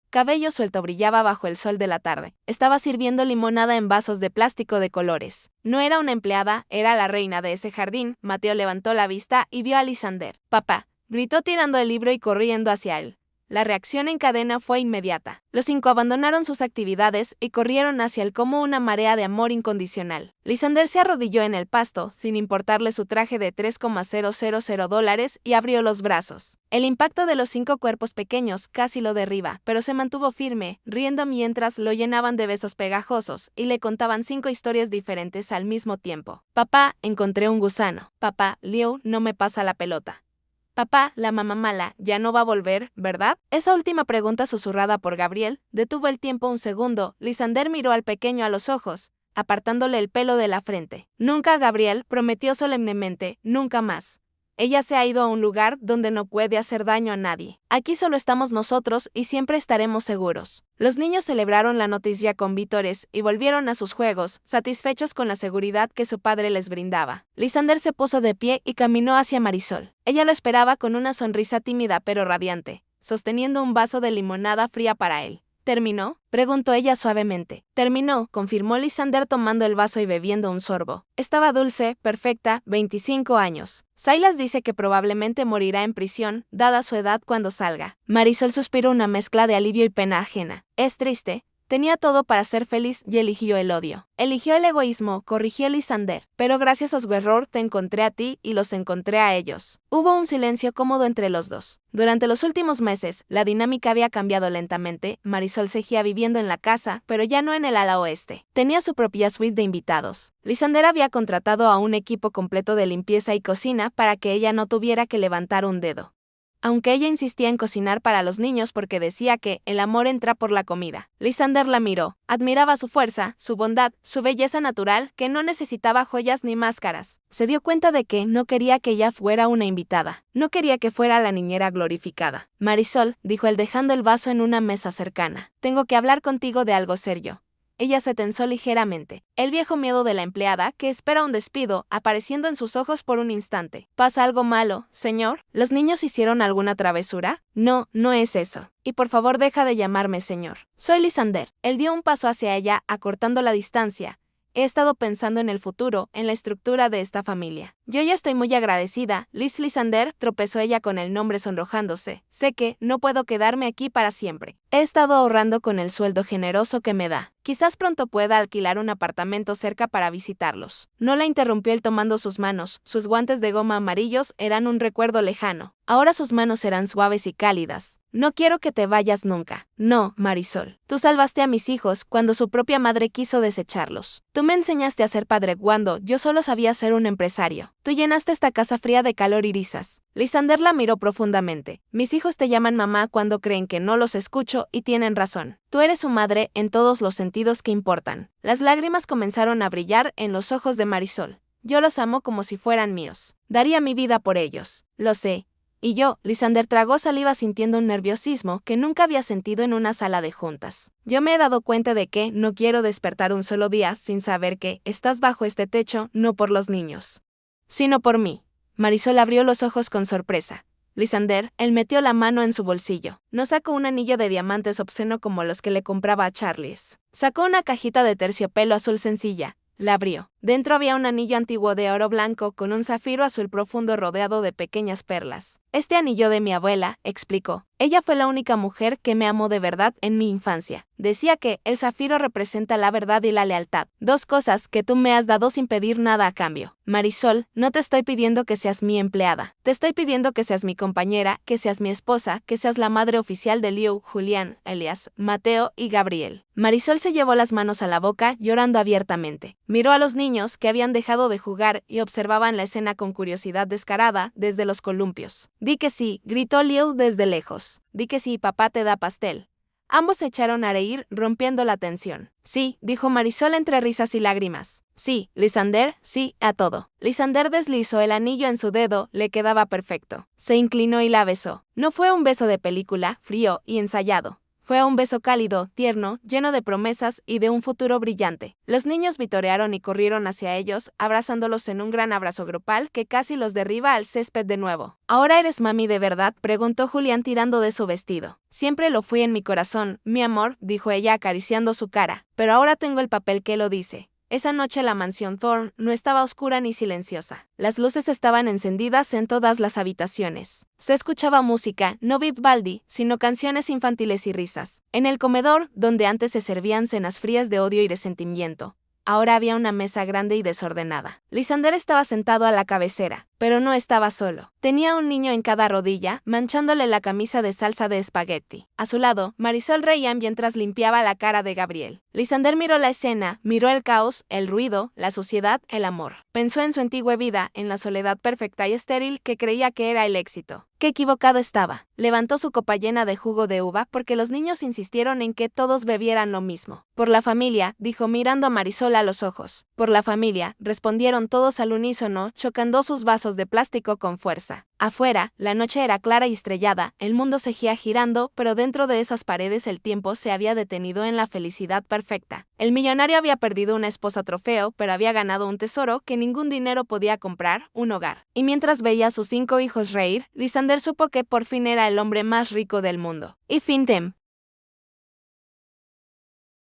A: Cabello suelto brillaba bajo el sol de la tarde. Estaba sirviendo limonada en vasos de plástico de colores. No era una empleada, era la reina de ese jardín. Mateo levantó la vista y vio a Lysander. «Papá», gritó tirando el libro y corriendo hacia él. La reacción en cadena fue inmediata. Los 5 abandonaron sus actividades y corrieron hacia él como una marea de amor incondicional. Lysander se arrodilló en el pasto, sin importarle su traje de $3,000 y abrió los brazos. El impacto de los 5 cuerpos pequeños casi lo derriba, pero se mantuvo firme, riendo mientras lo llenaban de besos pegajosos y le contaban 5 historias diferentes al mismo tiempo. «Papá, encontré un gusano. Papá, Liu no me pasa la pelota. Papá, la mamá mala, ya no va a volver, ¿verdad?» Esa última pregunta susurrada por Gabriel detuvo el tiempo un segundo. Lysander miró al pequeño a los ojos, apartándole el pelo de la frente. «Nunca, Gabriel», prometió solemnemente, «nunca más. Ella se ha ido a un lugar donde no puede hacer daño a nadie. Aquí solo estamos nosotros y siempre estaremos seguros». Los niños celebraron la noticia con vítores y volvieron a sus juegos, satisfechos con la seguridad que su padre les brindaba. Lysander se puso de pie y caminó hacia Marisol. Ella lo esperaba con una sonrisa tímida pero radiante, sosteniendo un vaso de limonada fría para él. «¿Terminó?», preguntó ella suavemente. «Terminó», confirmó Lysander tomando el vaso y bebiendo un sorbo. Estaba dulce, perfecta, 25 años. Silas dice que probablemente morirá en prisión, dada su edad cuando salga. Marisol suspiró una mezcla de alivio y pena ajena. «Es triste. Tenía todo para ser feliz y eligió el odio. Eligió el egoísmo», corrigió Lysander. «Pero gracias a su error te encontré a ti y los encontré a ellos». Hubo un silencio cómodo entre los dos. Durante los últimos meses, la dinámica había cambiado lentamente. Marisol seguía viviendo en la casa, pero ya no en el ala oeste. Tenía su propia suite de invitados. Lysander había contratado a un equipo completo de limpieza y cocina para que ella no tuviera que levantar un dedo. Aunque ella insistía en cocinar para los niños porque decía que el amor entra por la comida. Lysander la miró. Admiraba su fuerza, su bondad, su belleza natural, que no necesitaba joyas ni máscaras. Se dio cuenta de que no quería que ella fuera una invitada. No quería que fuera la niñera glorificada. «Marisol», dijo él dejando el vaso en una mesa cercana, «tengo que hablar contigo de algo serio». Ella se tensó ligeramente. El viejo miedo de la empleada, que espera un despido, apareciendo en sus ojos por un instante. «¿Pasa algo malo, señor? ¿Los niños hicieron alguna travesura?» «No, no es eso. Y por favor deja de llamarme señor. Soy Lysander». Él dio un paso hacia ella, acortando la distancia. «He estado pensando en el futuro, en la estructura de esta familia. Yo ya estoy muy agradecida. Lysander», tropezó ella con el nombre sonrojándose. «Sé que no puedo quedarme aquí para siempre. He estado ahorrando con el sueldo generoso que me da. Quizás pronto pueda alquilar un apartamento cerca para visitarlos». No la interrumpió él tomando sus manos. Sus guantes de goma amarillos eran un recuerdo lejano. Ahora sus manos eran suaves y cálidas. «No quiero que te vayas nunca». «No, Marisol. Tú salvaste a mis hijos cuando su propia madre quiso desecharlos. Tú me enseñaste a ser padre cuando yo solo sabía ser un empresario. Tú llenaste esta casa fría de calor y risas». Lysander la miró profundamente. «Mis hijos te llaman mamá cuando creen que no los escucho y tienen razón. Tú eres su madre en todos los sentidos que importan». Las lágrimas comenzaron a brillar en los ojos de Marisol. «Yo los amo como si fueran míos. Daría mi vida por ellos». «Lo sé. Y yo», Lysander tragó saliva sintiendo un nerviosismo que nunca había sentido en una sala de juntas. «Yo me he dado cuenta de que no quiero despertar un solo día sin saber que estás bajo este techo no por los niños, sino por mí». Marisol abrió los ojos con sorpresa. «Lysander», él metió la mano en su bolsillo. No sacó un anillo de diamantes obsceno como los que le compraba a Charles. Sacó una cajita de terciopelo azul sencilla. La abrió. Dentro había un anillo antiguo de oro blanco con un zafiro azul profundo rodeado de pequeñas perlas. «Este anillo de mi abuela», explicó. «Ella fue la única mujer que me amó de verdad en mi infancia. Decía que el zafiro representa la verdad y la lealtad. 2 cosas que tú me has dado sin pedir nada a cambio. Marisol, no te estoy pidiendo que seas mi empleada. Te estoy pidiendo que seas mi compañera, que seas mi esposa, que seas la madre oficial de Liu, Julián, Elias, Mateo y Gabriel». Marisol se llevó las manos a la boca, llorando abiertamente. Miró a los niños que habían dejado de jugar y observaban la escena con curiosidad descarada desde los columpios. «Di que sí», gritó Liu desde lejos. «Di que sí, papá te da pastel». Ambos se echaron a reír, rompiendo la tensión. «Sí», dijo Marisol entre risas y lágrimas. «Sí, Lysander, sí, a todo». Lysander deslizó el anillo en su dedo, le quedaba perfecto. Se inclinó y la besó. No fue un beso de película, frío y ensayado. Fue un beso cálido, tierno, lleno de promesas y de un futuro brillante. Los niños vitorearon y corrieron hacia ellos, abrazándolos en un gran abrazo grupal que casi los derriba al césped de nuevo. ¿Ahora eres mami de verdad?, preguntó Julián tirando de su vestido. Siempre lo fui en mi corazón, mi amor, dijo ella acariciando su cara. Pero ahora tengo el papel que lo dice. Esa noche la mansión Thorne no estaba oscura ni silenciosa. Las luces estaban encendidas en todas las habitaciones. Se escuchaba música, no Vivaldi, sino canciones infantiles y risas. En el comedor, donde antes se servían cenas frías de odio y resentimiento, ahora había una mesa grande y desordenada. Lysander estaba sentado a la cabecera, pero no estaba solo. Tenía un niño en cada rodilla, manchándole la camisa de salsa de espagueti. A su lado, Marisol reía mientras limpiaba la cara de Gabriel. Lysander miró la escena, miró el caos, el ruido, la suciedad, el amor. Pensó en su antigua vida, en la soledad perfecta y estéril que creía que era el éxito. ¡Qué equivocado estaba! Levantó su copa llena de jugo de uva porque los niños insistieron en que todos bebieran lo mismo. Por la familia, dijo mirando a Marisol a los ojos. Por la familia, respondieron todos al unísono, chocando sus vasos de plástico con fuerza. Afuera, la noche era clara y estrellada, el mundo seguía girando, pero dentro de esas paredes el tiempo se había detenido en la felicidad perfecta. El millonario había perdido una esposa trofeo, pero había ganado un tesoro que ningún dinero podía comprar, un hogar. Y mientras veía a sus 5 hijos reír, Lysander supo que por fin era el hombre más rico del mundo. Y fin tem.